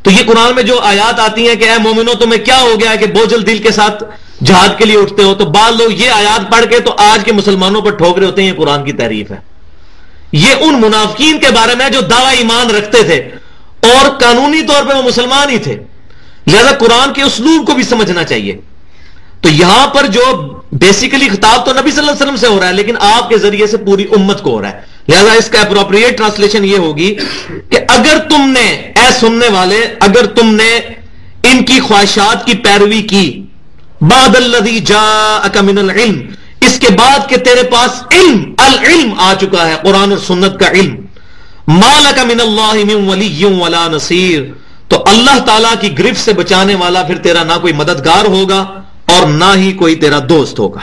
تو یہ قرآن میں جو آیات آتی ہیں کہ اے مومنو تمہیں کیا ہو گیا ہے کہ بوجھل دل کے ساتھ جہاد کے لیے اٹھتے ہو، تو بعض لوگ یہ آیات پڑھ کے تو آج کے مسلمانوں پر ٹھوک رہے ہوتے ہیں یہ قرآن کی تعریف ہے. یہ ان منافقین کے بارے میں جو دعوی ایمان رکھتے تھے اور قانونی طور پہ وہ مسلمان ہی تھے. لہذا قرآن کے اسلوب کو بھی سمجھنا چاہیے. تو یہاں پر جو بیسیکلی خطاب تو نبی صلی اللہ علیہ وسلم سے ہو رہا ہے، لیکن آپ کے ذریعے سے پوری امت کو ہو رہا ہے. لہذا اس کا اپروپریٹ ٹرانسلیشن یہ ہوگی کہ اگر تم نے، اے سننے والے، اگر تم نے ان کی خواہشات کی پیروی کی، بعد الذی جاءک من العلم، اس کے بعد کہ تیرے پاس علم، العلم آ چکا ہے، قرآن اور سنت کا علم، ما لک من اللہ من ولی ولا نصیر، تو اللہ تعالیٰ کی گرفت سے بچانے والا پھر تیرا نہ کوئی مددگار ہوگا اور نہ ہی کوئی تیرا دوست ہوگا.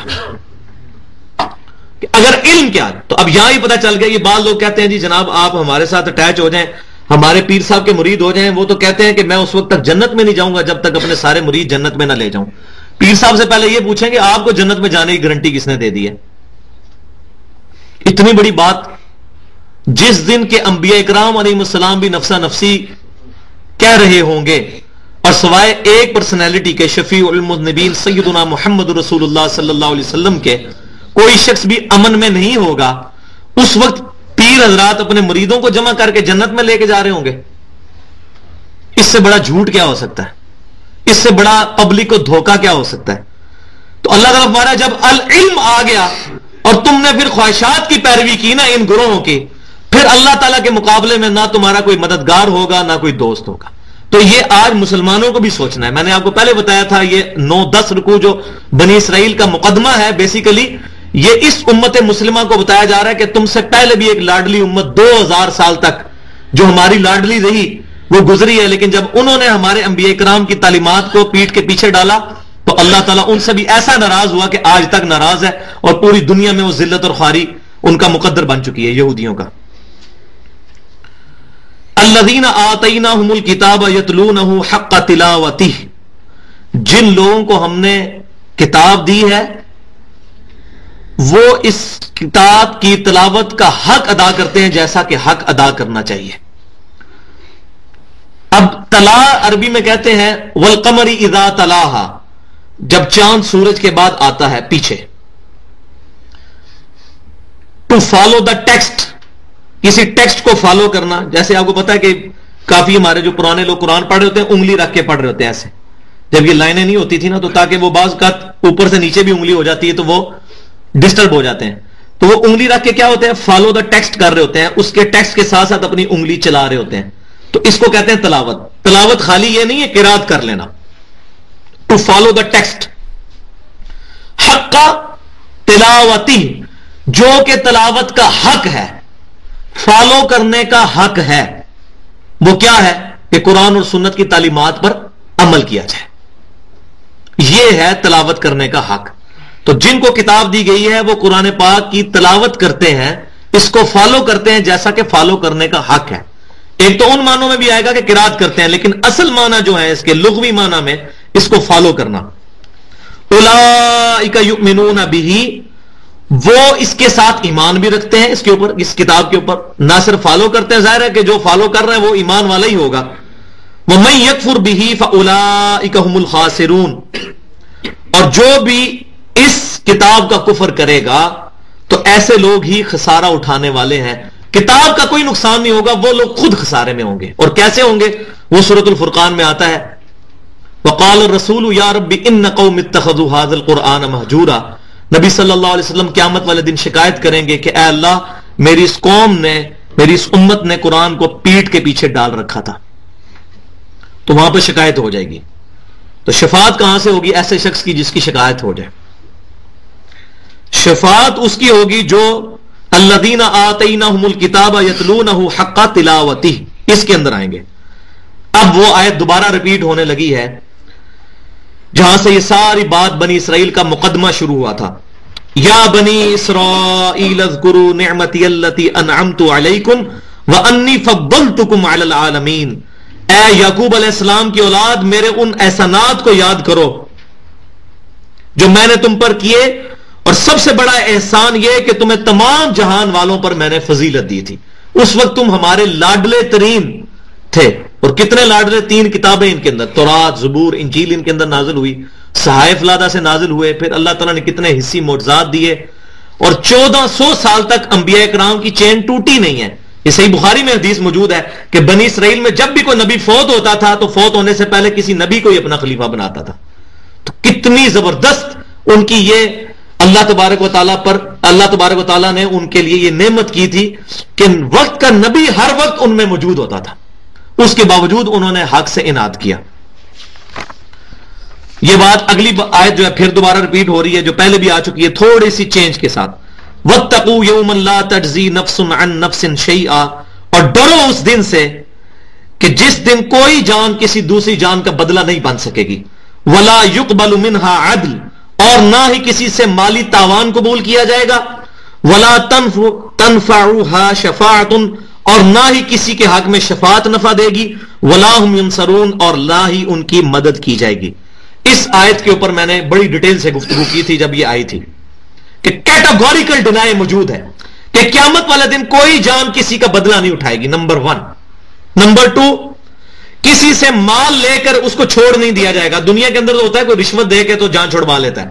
اگر علم کیا، تو اب یہاں ہی پتہ چل گیا. یہ بعض لوگ کہتے ہیں جی جناب آپ ہمارے ساتھ اٹیچ ہو جائیں، ہمارے پیر صاحب کے مرید ہو جائیں. وہ تو کہتے ہیں کہ میں اس وقت تک جنت میں نہیں جاؤں گا جب تک اپنے سارے مرید جنت میں نہ لے جاؤں. پیر صاحب سے پہلے یہ پوچھیں کہ آپ کو جنت میں جانے کی گارنٹی کس نے دے دی ہے؟ اتنی بڑی بات، جس دن کے انبیاء اکرام علیہ السلام بھی نفسا نفسی کہہ رہے ہوں گے، اور سوائے ایک پرسنالٹی کے، شفیع المذنبین سیدنا محمد رسول اللہ صلی اللہ علیہ وسلم کے، کوئی شخص بھی امن میں نہیں ہوگا. اس وقت پیر حضرات اپنے مریدوں کو جمع کر کے جنت میں لے کے جا رہے ہوں گے. اس سے بڑا جھوٹ کیا ہو سکتا ہے؟ اس سے بڑا پبلک کو دھوکہ کیا ہو سکتا ہے؟ تو اللہ تعالیٰ فرمایا جب العلم آ گیا اور تم نے پھر خواہشات کی پیروی کی نا ان گروہوں کی، پھر اللہ تعالیٰ کے مقابلے میں نہ تمہارا کوئی مددگار ہوگا نہ کوئی دوست ہوگا. تو یہ آج مسلمانوں کو بھی سوچنا ہے. میں نے آپ کو پہلے بتایا تھا یہ 9-10 رکوع جو بنی اسرائیل کا مقدمہ ہے، بیسیکلی یہ اس امت مسلمہ کو بتایا جا رہا ہے کہ تم سے پہلے بھی ایک لاڈلی امت 2000 سال تک جو ہماری لاڈلی رہی وہ گزری ہے، لیکن جب انہوں نے ہمارے انبیاء کرام کی تعلیمات کو پیٹ کے پیچھے ڈالا تو اللہ تعالیٰ ان سے بھی ایسا ناراض ہوا کہ آج تک ناراض ہے، اور پوری دنیا میں وہ ذلت اور خواری ان کا مقدر بن چکی ہے یہودیوں کا. الذین آتیناہم الکتاب یتلونہ حق تلاوتہ، جن لوگوں کو ہم نے کتاب دی ہے وہ اس کتاب کی تلاوت کا حق ادا کرتے ہیں جیسا کہ حق ادا کرنا چاہیے. اب تلا عربی میں کہتے ہیں والقمر اذا تلاہا، جب چاند سورج کے بعد آتا ہے پیچھے. ٹو فالو دا ٹیکسٹ، کسی ٹیکسٹ کو فالو کرنا. جیسے آپ کو پتا ہے کہ کافی ہمارے جو پرانے لوگ قرآن پڑھ رہے ہوتے ہیں انگلی رکھ کے پڑھ رہے ہوتے ہیں ایسے، جب یہ لائنیں نہیں ہوتی تھی نا، تو تاکہ وہ بعض کا اوپر سے نیچے بھی انگلی ہو جاتی ہے تو وہ ڈسٹرب ہو جاتے ہیں، تو وہ انگلی رکھ کے کیا ہوتے ہیں، فالو دا ٹیکسٹ کر رہے ہوتے ہیں، اس کے ٹیکسٹ کے ساتھ ساتھ اپنی انگلی چلا رہے ہوتے ہیں. تو اس کو کہتے ہیں تلاوت. تلاوت خالی یہ نہیں ہے قرات کر لینا، ٹو فالو دا ٹیکسٹ. حق تلاوتی، جو کہ تلاوت کا حق ہے، فالو کرنے کا حق ہے، وہ کیا ہے کہ قرآن اور سنت کی تعلیمات پر عمل کیا جائے. یہ ہے تلاوت کرنے کا حق. تو جن کو کتاب دی گئی ہے وہ قرآن پاک کی تلاوت کرتے ہیں، اس کو فالو کرتے ہیں جیسا کہ فالو کرنے کا حق ہے. ایک تو ان معنوں میں بھی آئے گا کہ قرات کرتے ہیں، لیکن اصل معنی جو ہے اس کے لغوی معنی میں اس کو فالو کرنا. اولئک یؤمنون بہ، وہ اس کے ساتھ ایمان بھی رکھتے ہیں، اس کے اوپر، اس کتاب کے اوپر. نہ صرف فالو کرتے ہیں، ظاہر ہے کہ جو فالو کر رہا ہے وہ ایمان والا ہی ہوگا. وَمَن يَكْفُرْ بِهِ فَأُولَئِكَ هُمُ الْخَاسِرُونَ، اور جو بھی اس کتاب کا کفر کرے گا تو ایسے لوگ ہی خسارہ اٹھانے والے ہیں. کتاب کا کوئی نقصان نہیں ہوگا، وہ لوگ خود خسارے میں ہوں گے. اور کیسے ہوں گے؟ وہ سورۃ الفرقان میں آتا ہے وقال الرسول یا رب ان قوم اتخذوا هذا القرآن مہجورا. نبی صلی اللہ علیہ وسلم قیامت والے دن شکایت کریں گے کہ اے اللہ میری اس قوم نے، میری اس امت نے قرآن کو پیٹ کے پیچھے ڈال رکھا تھا. تو وہاں پہ شکایت ہو جائے گی. تو شفاعت کہاں سے ہوگی ایسے شخص کی جس کی شکایت ہو جائے. شفاعت اس کی ہوگی جو الذین آتیناہم الکتاب یتلونہ حق تلاوتہ، اس کے اندر آئیں گے. اب وہ آیت دوبارہ ریپیٹ ہونے لگی ہے جہاں سے یہ ساری بات بنی اسرائیل کا مقدمہ شروع ہوا تھا. یا بنی اسرائیل اذکروا نعمتی التی انعمت علیکم وانی فضلتکم علی العالمین. اے یعقوب علیہ السلام کی اولاد، میرے ان احسانات کو یاد کرو جو میں نے تم پر کیے، اور سب سے بڑا احسان یہ کہ تمہیں تمام جہان والوں پر میں نے فضیلت دی تھی. اس وقت تم ہمارے لاڈلے ترین تھے. اور کتنے لاڈلے؟ 3 کتابیں ان کے اندر، تورات، زبور، انجیل ان کے اندر نازل ہوئی، صحائف لادہ سے نازل ہوئے. پھر اللہ تعالیٰ نے کتنے حصی معجزات دیے، اور 1400 سال تک انبیاء کرام کی چین ٹوٹی نہیں ہے. یہ صحیح بخاری میں حدیث موجود ہے کہ بنی اسرائیل میں جب بھی کوئی نبی فوت ہوتا تھا تو فوت ہونے سے پہلے کسی نبی کو ہی اپنا خلیفہ بناتا تھا. تو کتنی زبردست ان کی یہ اللہ تبارک و تعالیٰ نے ان کے لیے یہ نعمت کی تھی کہ وقت کا نبی ہر وقت ان میں موجود ہوتا تھا. اس کے باوجود انہوں نے حق سے اناد کیا. یہ بات اگلی آیت جو ہے پھر دوبارہ ریپیٹ ہو رہی ہے، جو پہلے بھی آ چکی ہے تھوڑی سی چینج کے ساتھ. وَاتَّقُوا يَوْمًا لَا تَجْزِي نَفْسٌ عَن نَفْسٍ شَيْئًا، اور ڈرو اس دن سے کہ جس دن کوئی جان کسی دوسری جان کا بدلہ نہیں بن سکے گی. وَلَا يُقْبَلُ مِنْهَا عَدْلٌ، اور نہ ہی کسی سے مالی تاوان قبول کیا جائے گا. وَلَا تَنْفَعُهَا شَفَاعَةٌ، اور نہ ہی کسی کے حق میں شفاعت نفع دے گی. وَلَا هُمْ يُنصَرُونَ، اور نہ ہی ان کی مدد کی جائے گی. اس آیت کے اوپر میں نے بڑی ڈیٹیل سے گفتگو کی تھی جب یہ آئی تھی کہ کیٹاگوریکل ڈینائی موجود ہے کہ قیامت والے دن کوئی جان کسی کا بدلہ نہیں اٹھائے گی، نمبر 1. نمبر 2، کسی سے مال لے کر اس کو چھوڑ نہیں دیا جائے گا. دنیا کے اندر تو ہوتا ہے کوئی رشوت دے کے تو جان چھڑوا لیتا ہے،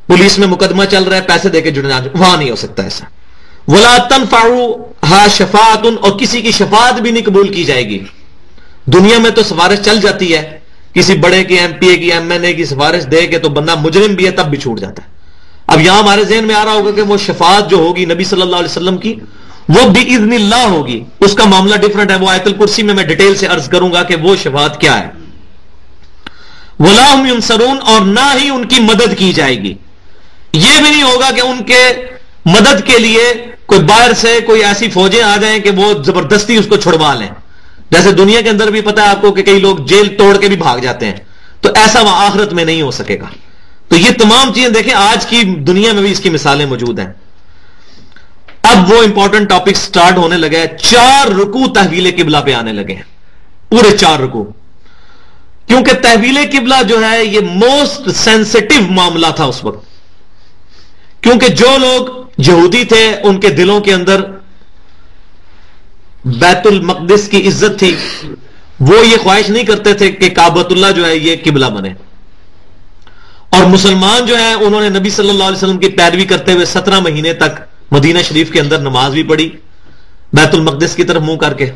پولیس میں مقدمہ چل رہا ہے پیسے دے کے جان، وہاں نہیں ہو سکتا ایسا. وَلَا تَنْفَعُهَا شَفَاعَةٌ، اور کسی کی شفاعت بھی نہیں قبول کی جائے گی. دنیا میں تو سفارش چل جاتی ہے، کسی بڑے کی، ایم پی اے کی، ایم این اے کی سفارش دے کے تو بندہ مجرم بھی ہے تب بھی چھوٹ جاتا ہے. اب یہاں ہمارے ذہن میں آ رہا ہوگا کہ وہ شفاعت جو ہوگی نبی صلی اللہ علیہ وسلم کی وہ بِإِذْنِ اللہ ہوگی، اس کا معاملہ ڈیفرنٹ ہے. وہ آیت الکرسی میں ڈیٹیل سے عرض کروں گا کہ وہ شفاعت کیا ہے. وَلَا هُمْ يُنصَرُونَ، اور نہ ہی ان کی مدد کی جائے گی. یہ بھی نہیں ہوگا کہ ان کے مدد کے لیے کوئی باہر سے کوئی ایسی فوجیں آ جائیں کہ وہ زبردستی اس کو چھڑوا لیں. جیسے دنیا کے اندر بھی پتا ہے آپ کو کہ کئی لوگ جیل توڑ کے بھی بھاگ جاتے ہیں، تو ایسا وہاں آخرت میں نہیں ہو سکے گا. تو یہ تمام چیزیں دیکھیں آج کی دنیا میں بھی اس کی مثالیں موجود ہیں. اب وہ امپورٹنٹ ٹاپک سٹارٹ ہونے لگے، 4 رکوع تحویل قبلہ پہ آنے لگے ہیں، پورے 4 رکوع. کیونکہ تحویل قبلہ جو ہے یہ موسٹ سینسٹیو معاملہ تھا اس وقت، کیونکہ جو لوگ یہودی تھے ان کے دلوں کے اندر بیت المقدس کی عزت تھی، وہ یہ خواہش نہیں کرتے تھے کہ کعبۃ اللہ جو ہے یہ قبلہ بنے. اور مسلمان جو ہیں انہوں نے نبی صلی اللہ علیہ وسلم کی پیروی کرتے ہوئے 17 مہینے تک مدینہ شریف کے اندر نماز بھی پڑھی بیت المقدس کی طرف منہ کر کے.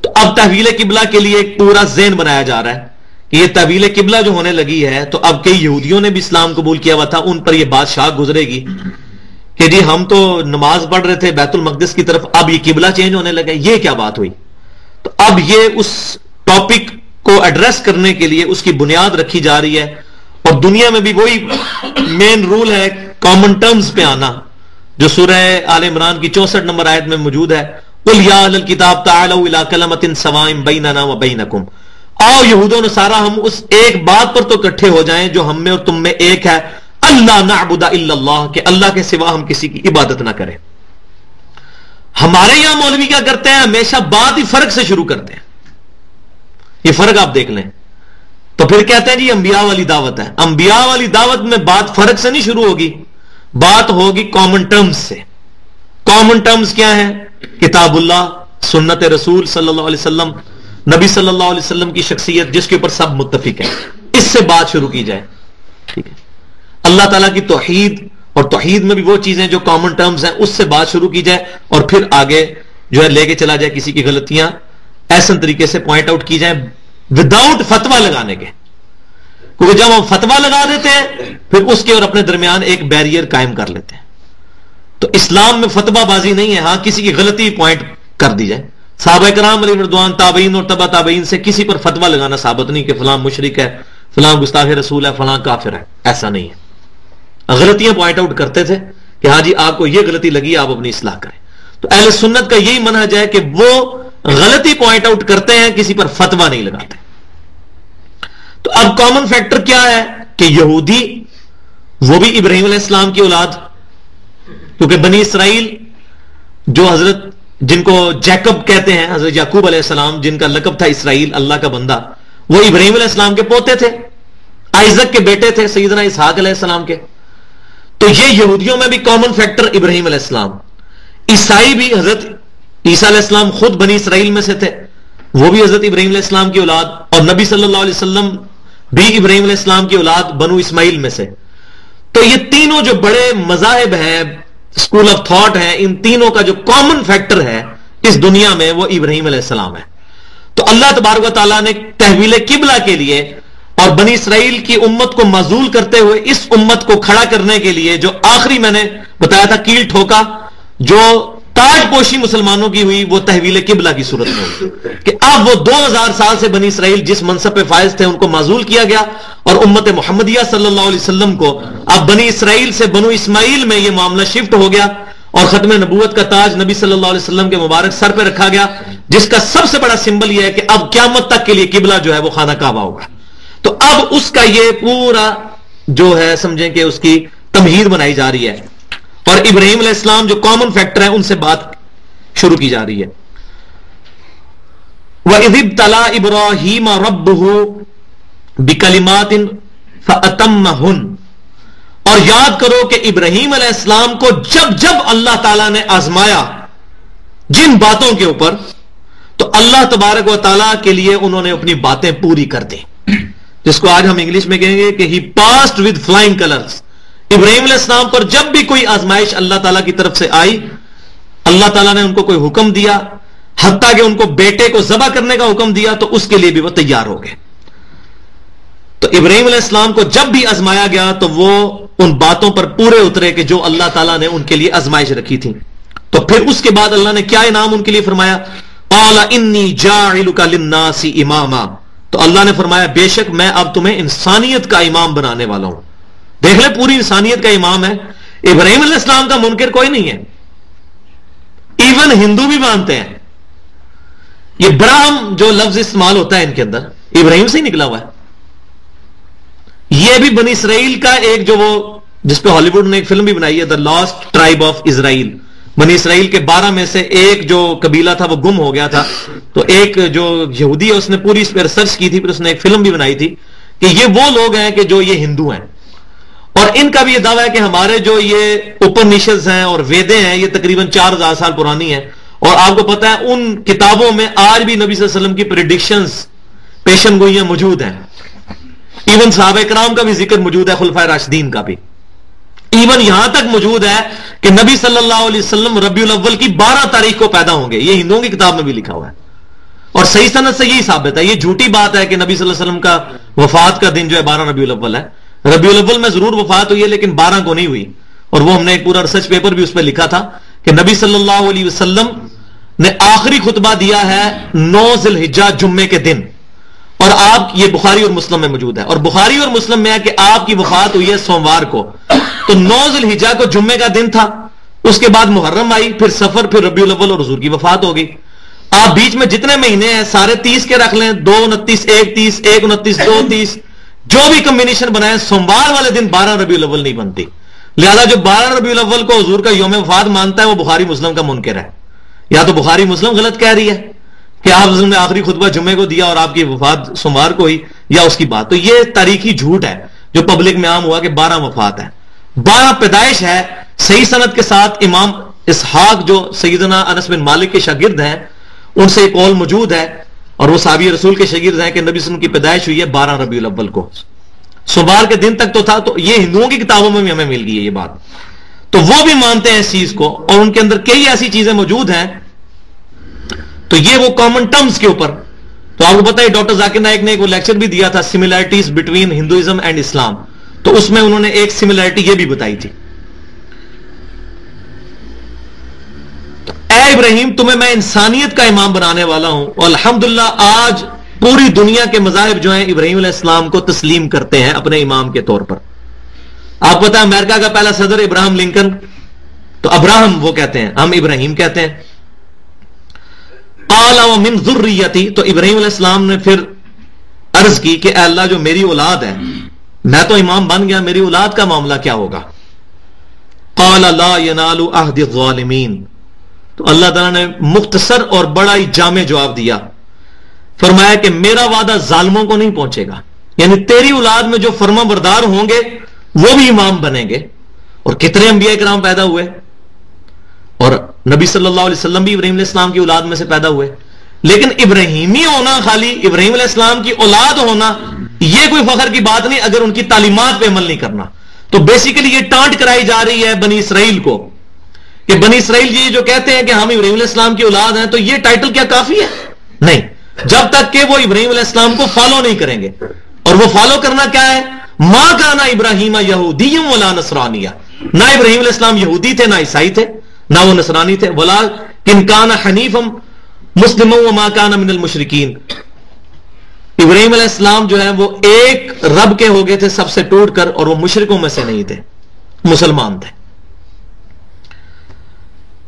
تو اب تحویل قبلہ کے لیے ایک پورا ذہن بنایا جا رہا ہے کہ یہ تحویل قبلہ جو ہونے لگی ہے، تو اب کئی یہودیوں نے بھی اسلام قبول کیا ہوا تھا، ان پر یہ بات شاک گزرے گی کہ جی ہم تو نماز پڑھ رہے تھے بیت المقدس کی طرف، اب یہ قبلہ چینج ہونے لگا، یہ کیا بات ہوئی. تو اب یہ اس ٹاپک کو ایڈریس کرنے کے لیے اس کی بنیاد رکھی جا رہی ہے. اور دنیا میں بھی وہی مین رول ہے، کامن ٹرمز پہ آنا، جو سورہ آل عمران کی 64 نمبر آیت میں موجود ہے. قُلْ يَا أَهْلَ الْكِتَابِ تَعَالَوْا إِلَىٰ كَلِمَةٍ سَوَاءٍ بَيْنَنَا وَبَيْنَكُمْ، آؤ یہود و نصارہ ہم اس ایک بات پر تو اکٹھے ہو جائیں جو ہم میں اور تم میں ایک ہے، اللہ نعبد الا اللہ، کہ اللہ کے سوا ہم کسی کی عبادت نہ کریں. ہمارے یہاں مولوی کیا کرتے ہیں، ہمیشہ بات ہی فرق سے شروع کرتے ہیں. یہ فرق آپ دیکھ لیں. تو پھر کہتے ہیں جی انبیاء والی دعوت ہے. انبیاء والی دعوت میں بات فرق سے نہیں شروع ہوگی، بات ہوگی کامن ٹرمز سے. کامن ٹرمز کیا ہیں؟ کتاب اللہ، سنت رسول صلی اللہ علیہ وسلم، نبی صلی اللہ علیہ وسلم کی شخصیت جس کے اوپر سب متفق ہیں، اس سے بات شروع کی جائے. ٹھیک ہے، اللہ تعالیٰ کی توحید، اور توحید میں بھی وہ چیزیں جو کامن ٹرمز ہیں اس سے بات شروع کی جائے، اور پھر آگے جو ہے لے کے چلا جائے کسی کی غلطیاں ایسے طریقے سے پوائنٹ آؤٹ کی جائیں وداؤٹ فتویٰ لگانے کے. کیونکہ جب ہم فتویٰ لگا دیتے ہیں پھر اس کے اور اپنے درمیان ایک بیریئر قائم کر لیتے ہیں. تو اسلام میں فتویٰ بازی نہیں ہے، ہاں کسی کی غلطی پوائنٹ کر دی جائے. صحابہ کرام علیہ رضوان، تابعین اور تبع تابعین سے کسی پر فتویٰ لگانا ثابت نہیں کہ فلاں مشرک ہے، فلاں گستاخ رسول ہے، فلاں کافر ہے، ایسا نہیں ہے. غلطیاں پوائنٹ آؤٹ کرتے تھے کہ ہاں جی آپ کو یہ غلطی لگی آپ اپنی اصلاح کریں. تو اہل سنت کا یہی منہج ہے کہ وہ غلطی پوائنٹ آؤٹ کرتے ہیں, کسی پر فتویٰ نہیں لگاتے. تو اب کامن فیکٹر کیا ہے کہ یہودی وہ بھی ابراہیم علیہ السلام کی اولاد, کیونکہ بنی اسرائیل جو حضرت جن کو جیکب کہتے ہیں, حضرت یعقوب علیہ السلام جن کا لقب تھا اسرائیل اللہ کا بندہ, وہ ابراہیم علیہ السلام کے پوتے تھے, آئزک کے بیٹے تھے سیدنا اسحاق علیہ السلام کے. تو یہ یہودیوں میں بھی کامن فیکٹر ابراہیم علیہ السلام. عیسائی بھی حضرت عیسیٰ علیہ السلام خود بنی اسرائیل میں سے تھے, وہ بھی حضرت ابراہیم علیہ السلام کی اولاد, اور نبی صلی اللہ علیہ وسلم بھی ابراہیم علیہ السلام کی اولاد بنو اسماعیل میں سے. تو یہ تینوں جو بڑے مذاہب ہیں, اسکول آف تھاٹ ہیں, ان تینوں کا جو کامن فیکٹر ہے اس دنیا میں وہ ابراہیم علیہ السلام ہے. تو اللہ تبارک و تعالیٰ نے تحویل قبلہ کے لیے اور بنی اسرائیل کی امت کو معزول کرتے ہوئے اس امت کو کھڑا کرنے کے لیے جو آخری میں نے بتایا تھا کیل ٹھوکا, جو تاج پوشی مسلمانوں کی ہوئی, وہ تحویل قبلہ کی صورت میں ہوئی کہ اب وہ 2000 سال سے بنی اسرائیل جس منصب پہ فائز تھے ان کو معزول کیا گیا, اور امت محمدیہ صلی اللہ علیہ وسلم کو اب بنی اسرائیل سے بنو اسماعیل میں یہ معاملہ شفٹ ہو گیا, اور ختم نبوت کا تاج نبی صلی اللہ علیہ وسلم کے مبارک سر پہ رکھا گیا, جس کا سب سے بڑا سمبل یہ ہے کہ اب قیامت تک کے لیے قبلہ جو ہے وہ خانہ کعبہ ہوگا. تو اب اس کا یہ پورا جو ہے سمجھیں کہ اس کی تمہید بنائی جا رہی ہے, اور ابراہیم علیہ السلام جو کامن فیکٹر ہے ان سے بات شروع کی جا رہی ہے. وَإِذِ ابْتَلَىٰ إِبْرَاهِيمَ رَبُّهُ بِكَلِمَاتٍ فَأَتَمَّهُنَّ, اور یاد کرو کہ ابراہیم علیہ السلام کو جب جب اللہ تعالیٰ نے آزمایا جن باتوں کے اوپر, تو اللہ تبارک و تعالیٰ کے لیے انہوں نے اپنی باتیں پوری کر دی, جس کو آج ہم انگلش میں کہیں گے کہ he passed with flying colours. Ibrahim علیہ السلام پر جب بھی کوئی آزمائش اللہ تعالیٰ کی طرف سے آئی, اللہ تعالیٰ نے ان کو کوئی حکم دیا, حتیٰ کہ ان کو بیٹے کو ذبح کرنے کا حکم دیا, تو اس کے لیے بھی وہ تیار ہو گئے. تو ابراہیم علیہ السلام کو جب بھی آزمایا گیا تو وہ ان باتوں پر پورے اترے کہ جو اللہ تعالیٰ نے ان کے لیے آزمائش رکھی تھی. تو پھر اس کے بعد اللہ نے کیا انعام ان کے لیے فرمایا, قال انی جاعلک للناس اماما, تو اللہ نے فرمایا بے شک میں اب تمہیں انسانیت کا امام بنانے والا ہوں. دیکھ لیں پوری انسانیت کا امام ہے. ابراہیم علیہ السلام کا منکر کوئی نہیں ہے, ایون ہندو بھی مانتے ہیں. یہ براہم جو لفظ استعمال ہوتا ہے ان کے اندر ابراہیم سے ہی نکلا ہوا ہے. یہ بھی بنی اسرائیل کا ایک جو وہ جس پہ ہالی ووڈ نے ایک فلم بھی بنائی ہے, the last tribe of Israel. بنی اسرائیل کے 12 میں سے ایک جو قبیلہ تھا وہ گم ہو گیا تھا, تو ایک جو یہودی ہے اس نے پوری اس پہ ریسرچ کی تھی, پھر اس نے ایک فلم بھی بنائی تھی کہ یہ وہ لوگ ہیں کہ جو یہ ہندو ہیں, اور ان کا بھی یہ دعویٰ ہے کہ ہمارے جو یہ اپنشدز ہیں اور ویدیں ہیں یہ تقریباً 4000 سال پرانی ہیں, اور آپ کو پتا ہے ان کتابوں میں آج بھی نبی صلی اللہ علیہ وسلم کی پریڈکشنز پیشن گوئیاں موجود ہیں. ایون صحابہ کرام کا بھی ذکر موجود ہے, خلفائے راشدین کا بھی, ایون یہاں تک موجود ہے کہ نبی صلی اللہ علیہ وسلم ربیع الاول کی 12 تاریخ کو پیدا ہوں گے. یہ ہندوؤں کی کتاب میں بھی لکھا ہوا ہے, اور صحیح سند سے یہی ثابت ہے. یہ جھوٹی بات ہے کہ نبی صلی اللہ علیہ وسلم کا وفات کا دن جو ہے 12 ربیع الاول ہے. ربیع الاول میں ضرور وفات ہوئی ہے لیکن 12 کو نہیں ہوئی, اور وہ ہم نے ایک پورا ریسرچ پیپر بھی اس پہ لکھا تھا کہ نبی صلی اللہ علیہ وسلم نے آخری خطبہ دیا ہے 9 ذی الحجہ جمعے کے دن, اور آپ یہ بخاری اور مسلم میں موجود ہے, اور بخاری اور مسلم میں ہے کہ آپ کی وفات ہوئی ہے سوموار کو, تو 9 ذی الحجہ کو جمعے کا دن تھا. اس کے بعد محرم آئی, پھر سفر, پھر ربیع الاول, اور حضور کی وفات ہو گئی. آپ بیچ میں جتنے مہینے ہیں سارے 30 کے رکھ لیں, 2 29 1 30 1 29 2 30, جو بھی کمبینیشن بنائیں, سوموار والے دن 12 ربیع الاول نہیں بنتی. لہذا جو 12 ربیع الاول کو حضور کا یوم وفات مانتا ہے وہ بخاری مسلم کا منکر ہے. یا تو بخاری مسلم غلط کہہ رہی ہے کہ آپ نے آخری خطبہ جمعے کو دیا اور آپ کی وفات سوموار کو ہوئی, یا اس کی بات. تو یہ تاریخی جھوٹ ہے جو پبلک میں عام ہوا کہ 12 وفات ہے, 12 پیدائش ہے. صحیح سند کے ساتھ امام اسحاق جو سیدنا انس بن مالک کے شاگرد ہیں ان سے ایک قول موجود ہے, اور وہ صحابی رسول کے شاگرد ہیں کہ نبی صلی اللہ علیہ وسلم کی پیدائش ہوئی ہے 12 ربیع الاول کو. سوموار کے دن تک تو تھا, تو یہ ہندوؤں کی کتابوں میں بھی ہمیں مل گئی ہے یہ بات, تو وہ بھی مانتے ہیں اس چیز کو, اور ان کے اندر کئی ایسی چیزیں موجود ہیں. تو یہ وہ کامن ٹرمز کے اوپر, تو آپ کو پتا ہے ڈاکٹر ذاکر نائک نے ایک لیکچر بھی دیا تھا سملیرٹیز بٹوین ہندوازم اینڈ اسلام, تو اس میں انہوں نے ایک سملیرٹی یہ بھی بتائی تھی, اے ابراہیم تمہیں میں انسانیت کا امام بنانے والا ہوں, اور الحمدللہ آج پوری دنیا کے مذاہب جو ہیں ابراہیم علیہ السلام کو تسلیم کرتے ہیں اپنے امام کے طور پر. آپ پتا امریکہ کا پہلا صدر ابراہم لنکن، تو ابراہم وہ کہتے ہیں، ہم ابراہیم کہتے ہیں. قال ومن ذریتی، تو ابراہیم علیہ السلام نے پھر عرض کی کہ اے اللہ جو میری اولاد ہے، میں تو امام بن گیا، میری اولاد کا معاملہ کیا ہوگا؟ قال لا ینال عہد الظالمین، تو اللہ تعالیٰ نے مختصر اور بڑا ہی جامع جواب دیا، فرمایا کہ میرا وعدہ ظالموں کو نہیں پہنچے گا، یعنی تیری اولاد میں جو فرما بردار ہوں گے وہ بھی امام بنیں گے. اور کتنے انبیاء کرام پیدا ہوئے، اور نبی صلی اللہ علیہ وسلم بھی ابراہیم علیہ السلام کی اولاد میں سے پیدا ہوئے. لیکن ابراہیمی ہونا، خالی ابراہیم علیہ السلام کی اولاد ہونا، یہ کوئی فخر کی بات نہیں اگر ان کی تعلیمات پہ عمل نہیں کرنا. تو بیسیکلی یہ ٹانٹ کرائی جا رہی ہے بنی اسرائیل کو کہ بنی اسرائیل یہ جو کہتے ہیں کہ ہم ابراہیم علیہ السلام کی اولاد ہیں، تو یہ ٹائٹل کیا کافی ہے؟ نہیں، جب تک کہ وہ ابراہیم علیہ السلام کو فالو نہیں کریں گے. اور وہ فالو کرنا کیا ہے؟ ما کان ابراہیم یہودی ولا نصرانیہ، نہ ابراہیم علیہ السلام یہودی تھے، نہ عیسائی تھے، نہ وہ نصرانی تھے. ولکن کان حنیفا مسلما وما کان من المشرکین، ابراہیم علیہ السلام جو ہے وہ ایک رب کے ہو گئے تھے سب سے ٹوٹ کر، اور وہ مشرکوں میں سے نہیں تھے، مسلمان تھے.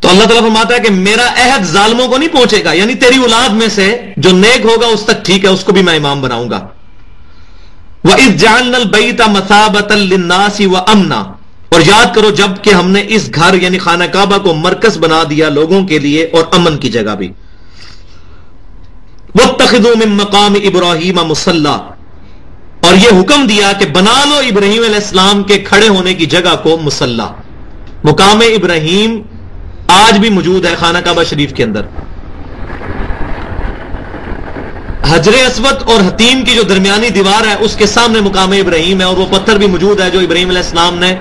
تو اللہ تعالیٰ فرماتا ہے کہ میرا عہد ظالموں کو نہیں پہنچے گا، یعنی تیری اولاد میں سے جو نیک ہوگا اس تک ٹھیک ہے، اس کو بھی میں امام بناؤں گا. وَإِذْ جَعَلْنَا الْبَيْتَ مَثَابَةً لِلنَّاسِ وَأَمْنًا، اور یاد کرو جب کہ ہم نے اس گھر یعنی خانہ کعبہ کو مرکز بنا دیا لوگوں کے لیے اور امن کی جگہ بھی. وَاتَّخِذُوا مِن مَّقَامِ إِبْرَاهِيمَ مُصَلًّى، اور یہ حکم دیا کہ بنا لو ابراہیم علیہ السلام کے کھڑے ہونے کی جگہ کو مصلی. مقام ابراہیم آج بھی موجود ہے خانہ کعبہ شریف کے اندر. حجر اسود اور حتیم کی جو درمیانی دیوار ہے اس کے سامنے مقام ابراہیم ہے، اور وہ پتھر بھی موجود ہے جو ابراہیم علیہ السلام نے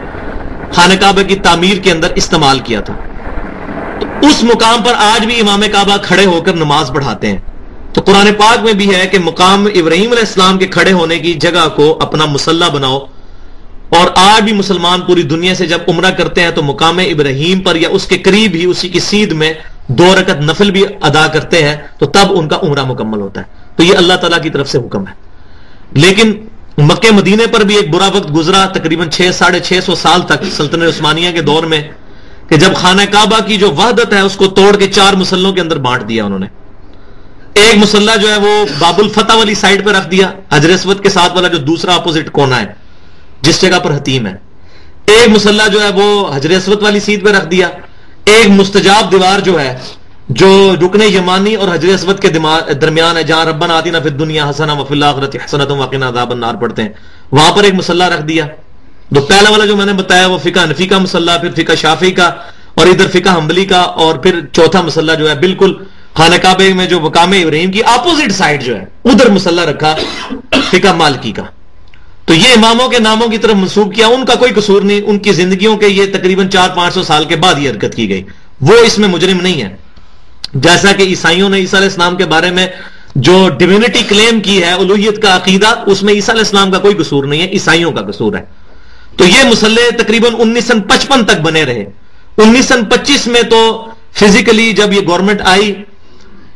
خانہ کعبہ کی تعمیر کے اندر استعمال کیا تھا. تو اس مقام پر آج بھی امام کعبہ کھڑے ہو کر نماز پڑھاتے ہیں. تو قرآن پاک میں بھی ہے کہ مقام ابراہیم علیہ السلام کے کھڑے ہونے کی جگہ کو اپنا مصلی بناؤ. اور آج بھی مسلمان پوری دنیا سے جب عمرہ کرتے ہیں تو مقام ابراہیم پر یا اس کے قریب ہی اسی کی سیدھ میں 2 رکعت نفل بھی ادا کرتے ہیں، تو تب ان کا عمرہ مکمل ہوتا ہے. تو یہ اللہ تعالیٰ کی طرف سے حکم ہے. لیکن مکہ مدینے پر بھی ایک برا وقت گزرا تقریباً 600-650 سال تک سلطنت عثمانیہ کے دور میں، کہ جب خانہ کعبہ کی جو وحدت ہے اس کو توڑ کے 4 مسلوں کے اندر بانٹ دیا انہوں نے. ایک مسلح جو ہے وہ باب الفتح والی سائڈ پہ رکھ دیا، حجر اسود کے ساتھ والا جو دوسرا اپوزٹ کونا ہے جس جگہ پر حتیم ہے. ایک مسلح جو ہے وہ حجر اسود والی سیدھ پہ رکھ دیا. ایک مستجاب دیوار جو ہے جو رکن یمانی اور حجر اسود کے درمیان ہے، جہاں ربنا آتنا فی الدنیا حسنہ وفی الآخرۃ حسنۃ وقنا عذاب النار پڑھتے ہیں، وہاں پر ایک مسلح رکھ دیا. تو پہلا والا جو میں نے بتایا وہ فقہ حنفی کا مسلح، پھر فقہ شافعی کا، اور ادھر فقہ حنبلی کا، اور پھر چوتھا مسلح جو ہے بالکل خانہ کعبہ میں جو مقام ابراہیم کی اپوزٹ سائڈ جو ہے ادھر مسلح رکھا فقہ مالکی کا. تو یہ اماموں کے ناموں کی طرف منسوب کیا، ان کا کوئی قصور نہیں، ان کی زندگیوں کے یہ تقریباً 400-500 سال کے بعد یہ حرکت کی گئی، وہ اس میں مجرم نہیں ہے. جیسا کہ عیسائیوں نے عیسیٰ علیہ السلام کے بارے میں جو ڈیوینٹی کلیم کی ہے، الوہیت کا عقیدہ، اس میں عیسیٰ علیہ السلام کا کوئی قصور نہیں ہے، عیسائیوں کا قصور ہے. تو یہ مسلح تقریباً 1955 تک بنے رہے. 1925 میں تو فزیکلی جب یہ گورنمنٹ آئی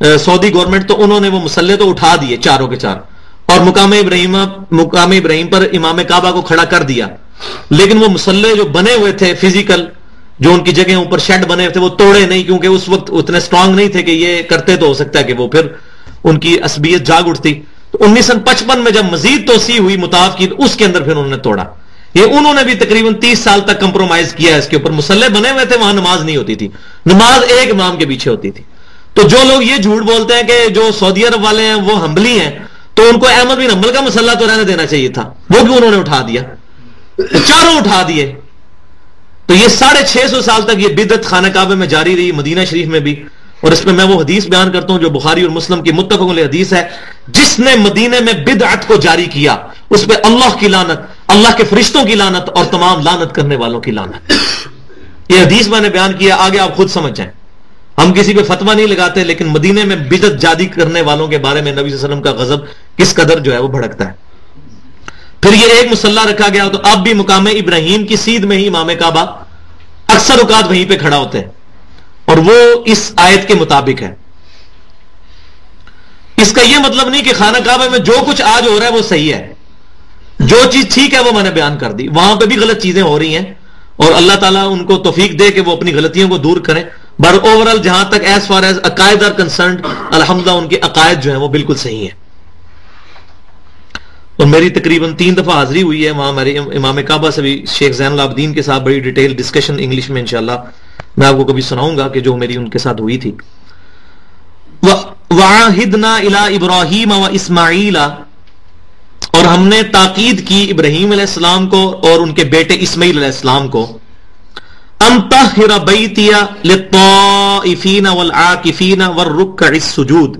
سعودی گورنمنٹ، تو انہوں نے وہ مسلح تو اٹھا دیے چاروں کے چار، اور مقام ابراہیم پر امام کعبہ کو کھڑا کر دیا. لیکن وہ مسلح جو بنے ہوئے تھے فزیکل، جو ان کی جگہ اوپر شیڈ بنے ہوئے تھے، وہ توڑے نہیں، کیونکہ اس وقت اتنے سٹرونگ نہیں تھے کہ یہ کرتے. تو ہو سکتا ہے کہ وہ پھر ان کی عصبیت جاگ اٹھتی. تو 1955 میں جب مزید توسیع ہوئی مطاف کی، اس کے اندر پھر انہوں نے توڑا. یہ انہوں نے بھی تقریباً 30 سال تک کمپرومائز کیا ہے اس کے اوپر. مسلح بنے ہوئے تھے، وہاں نماز نہیں ہوتی تھی، نماز ایک امام کے پیچھے ہوتی تھی. تو جو لوگ یہ جھوٹ بولتے ہیں کہ جو سعودی عرب والے ہیں وہ حنبلی ہیں، تو ان کو احمد بن حنبل کا مسلح تو رہنے دینا چاہیے تھا، وہ بھی انہوں نے اٹھا دیا، چاروں اٹھا دیے. تو یہ 650 سال تک یہ بدعت خانہ کعبہ میں جاری رہی، مدینہ شریف میں بھی. اور اس میں میں وہ حدیث بیان کرتا ہوں جو بخاری اور مسلم کی متفق علیہ حدیث ہے، جس نے مدینے میں بدعت کو جاری کیا اس پہ اللہ کی لعنت، اللہ کے فرشتوں کی لعنت، اور تمام لعنت کرنے والوں کی لعنت. یہ حدیث میں نے بیان کیا، آگے آپ خود سمجھ جائیں. ہم کسی پہ فتویٰ نہیں لگاتے، لیکن مدینے میں بدعت جاری کرنے والوں کے بارے میں نبی صلی اللہ علیہ وسلم کا غضب کس قدر جو ہے وہ بھڑکتا ہے. پھر یہ ایک مسلح رکھا گیا. تو اب بھی مقام ابراہیم کی سیدھ میں ہی امام کعبہ اکثر اوقات وہیں پہ کھڑا ہوتے ہیں، اور وہ اس آیت کے مطابق ہے. اس کا یہ مطلب نہیں کہ خانہ کعبہ میں جو کچھ آج ہو رہا ہے وہ صحیح ہے. جو چیز ٹھیک ہے وہ میں نے بیان کر دی، وہاں پہ بھی غلط چیزیں ہو رہی ہیں اور اللہ تعالیٰ ان کو توفیق دے کہ وہ اپنی غلطیوں کو دور کریں. بٹ اوورآل جہاں تک ایز فار ایز عقائد آر کنسرنڈ، الحمدللہ ان کے عقائد جو ہیں وہ بالکل صحیح ہیں. اور میری تقریباً 3 دفعہ حاضری ہوئی ہے وہاں میرے امام کعبہ سے بھی شیخ زین العابدین کے ساتھ بڑی ڈیٹیل ڈسکشن انگلش میں انشاءاللہ میں آپ کو کبھی سناؤں گا کہ جو میری ان کے ساتھ ہوئی تھی. وَعَاهِدْنَا إِلَىٰ إِبْرَاهِيمَ وَإِسْمَاعِيلَ، اور ہم نے تاکید کی ابراہیم علیہ السلام کو اور ان کے بیٹے اسماعیل علیہ السلام کو، أَن طَهِّرَ بَيْتِيَ لِلطَّائِفِينَ وَالْعَاكِفِينَ وَالرُّكَّعِ السُّجُودِ،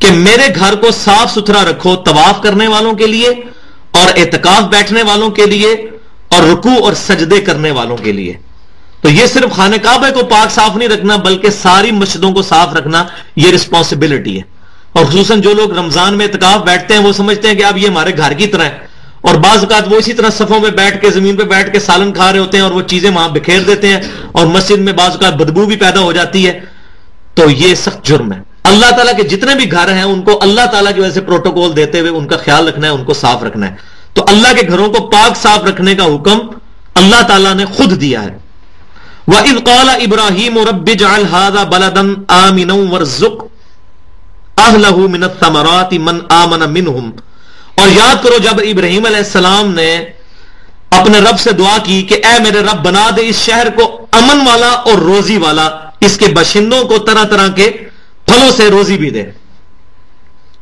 کہ میرے گھر کو صاف ستھرا رکھو طواف کرنے والوں کے لیے اور اعتکاف بیٹھنے والوں کے لیے اور رکوع اور سجدے کرنے والوں کے لیے. تو یہ صرف خانہ کعبہ کو پاک صاف نہیں رکھنا بلکہ ساری مسجدوں کو صاف رکھنا یہ رسپانسبلٹی ہے. اور خصوصاً جو لوگ رمضان میں اعتکاف بیٹھتے ہیں وہ سمجھتے ہیں کہ اب یہ ہمارے گھر کی طرح ہے، اور بعض اوقات وہ اسی طرح صفوں میں بیٹھ کے زمین پہ بیٹھ کے سالن کھا رہے ہوتے ہیں اور وہ چیزیں وہاں بکھیر دیتے ہیں اور مسجد میں بعض اوقات بدبو بھی پیدا ہو جاتی ہے. تو یہ سخت جرم ہے. اللہ تعالیٰ کے جتنے بھی گھر ہیں ان کو اللہ تعالیٰ کی وجہ سے پروٹوکول دیتے ہوئے ان کا خیال رکھنا ہے، ان کو صاف رکھنا ہے. تو اللہ کے گھروں کو پاک صاف رکھنے کا حکم اللہ تعالیٰ نے خود دیا ہے. وَإِذْ قَالَ إِبْرَاهِيمُ رَبِّ اجْعَلْ هَذَا بَلَدًا آمِنًا وَارْزُقْ أَهْلَهُ مِنَ الثَّمَرَاتِ مَنْ آمَنَ مِنْهُمْ، اور یاد کرو جب ابراہیم علیہ السلام نے اپنے رب سے دعا کی کہ اے میرے رب بنا دے اس شہر کو امن والا اور روزی والا، اس کے باشندوں کو طرح طرح کے پھلوں سے روزی بھی دے.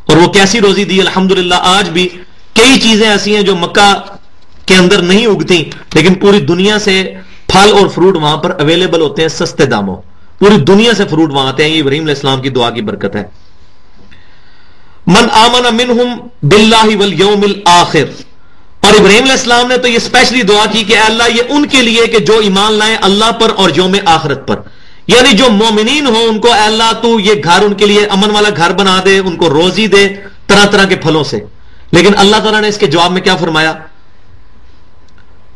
اور وہ کیسی روزی دی؟ الحمدللہ آج بھی کئی چیزیں ایسی ہیں جو مکہ کے اندر نہیں اگتی لیکن پوری دنیا سے پھل اور فروٹ وہاں پر اویلیبل ہوتے ہیں سستے داموں. پوری دنیا سے فروٹ وہاں آتے ہیں. یہ ابراہیم علیہ السلام کی دعا کی برکت ہے. من آمن منہم باللہ والیوم الآخر، اور ابراہیم علیہ السلام نے تو یہ اسپیشلی دعا کی کہ اے اللہ یہ ان کے لیے کہ جو ایمان لائیں اللہ پر اور یوم آخرت پر، یعنی جو مومنین ہوں ان کو اے اللہ تو یہ گھر ان کے لیے امن والا گھر بنا دے، ان کو روزی دے طرح طرح کے پھلوں سے. لیکن اللہ تعالیٰ نے اس کے جواب میں کیا فرمایا؟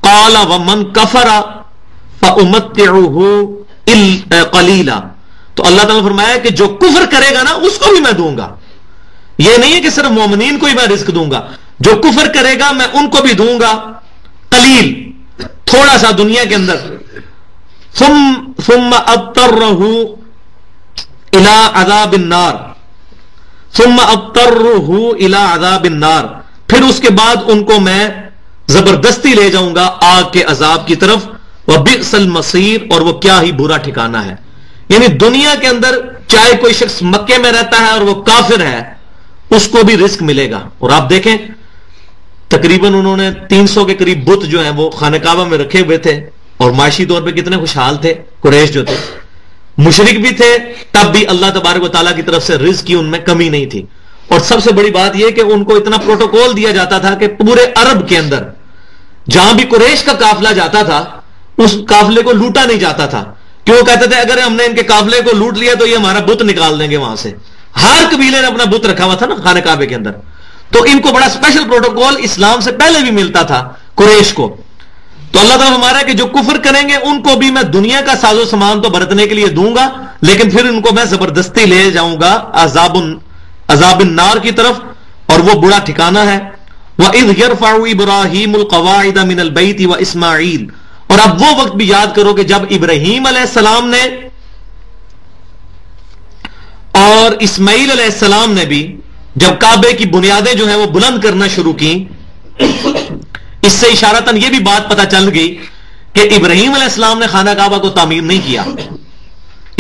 قال ومن کفر فأمتعه قلیلا، تو اللہ تعالیٰ نے فرمایا کہ جو کفر کرے گا نا اس کو بھی میں دوں گا. یہ نہیں ہے کہ صرف مومنین کو ہی میں رزق دوں گا، جو کفر کرے گا میں ان کو بھی دوں گا قلیل، تھوڑا سا دنیا کے اندر. ثم اضطره الى عذاب النار، ثم اضطره الى عذاب النار، پھر اس کے بعد ان کو میں زبردستی لے جاؤں گا آگ کے عذاب کی طرف. وبئس المصیر، اور وہ کیا ہی برا ٹھکانہ ہے. یعنی دنیا کے اندر چاہے کوئی شخص مکے میں رہتا ہے اور وہ کافر ہے اس کو بھی رزق ملے گا. اور آپ دیکھیں تقریباً انہوں نے 300 کے قریب بت جو ہیں وہ خانہ کعبہ میں رکھے ہوئے تھے اور معاشی طور پہ کتنے خوشحال تھے. قریش جو تھے مشرک بھی تھے تب بھی اللہ تبارک و تعالیٰ کی طرف سے رزق کی ان میں کمی نہیں تھی. اور سب سے بڑی بات یہ کہ ان کو اتنا پروٹوکول دیا جاتا تھا کہ پورے عرب کے اندر جہاں بھی قریش کا قافلہ جاتا تھا اس قافلے کو لوٹا نہیں جاتا تھا، کیوں کہتے تھے اگر ہم نے ان کے قافلے کو لوٹ لیا تو یہ ہمارا بت نکال دیں گے وہاں سے. ہر قبیلے نے اپنا بت رکھا ہوا تھا نا خانہ کعبے کے اندر، تو ان کو بڑا اسپیشل پروٹوکول اسلام سے پہلے بھی ملتا تھا قریش کو. تو اللہ تعالیٰ ہمارا کہ جو کفر کریں گے ان کو بھی میں دنیا کا ساز و سامان تو برتنے کے لیے دوں گا لیکن پھر ان کو میں زبردستی لے جاؤں گا عذاب النار کی طرف، اور وہ برا ٹھکانہ ہے. وَإِذْ يَرْفَعُ إِبْرَاهِيمُ الْقَوَاعِدَ مِنَ الْبَيْتِ وَإِسْمَاعِيلُ، اور اب وہ وقت بھی یاد کرو کہ جب ابراہیم علیہ السلام نے اور اسماعیل علیہ السلام نے بھی جب کعبے کی بنیادیں جو ہیں وہ بلند کرنا شروع کی. اس سے اشارتاً یہ بھی بات پتہ چل گئی کہ ابراہیم علیہ السلام نے خانہ کعبہ کو تعمیر نہیں کیا،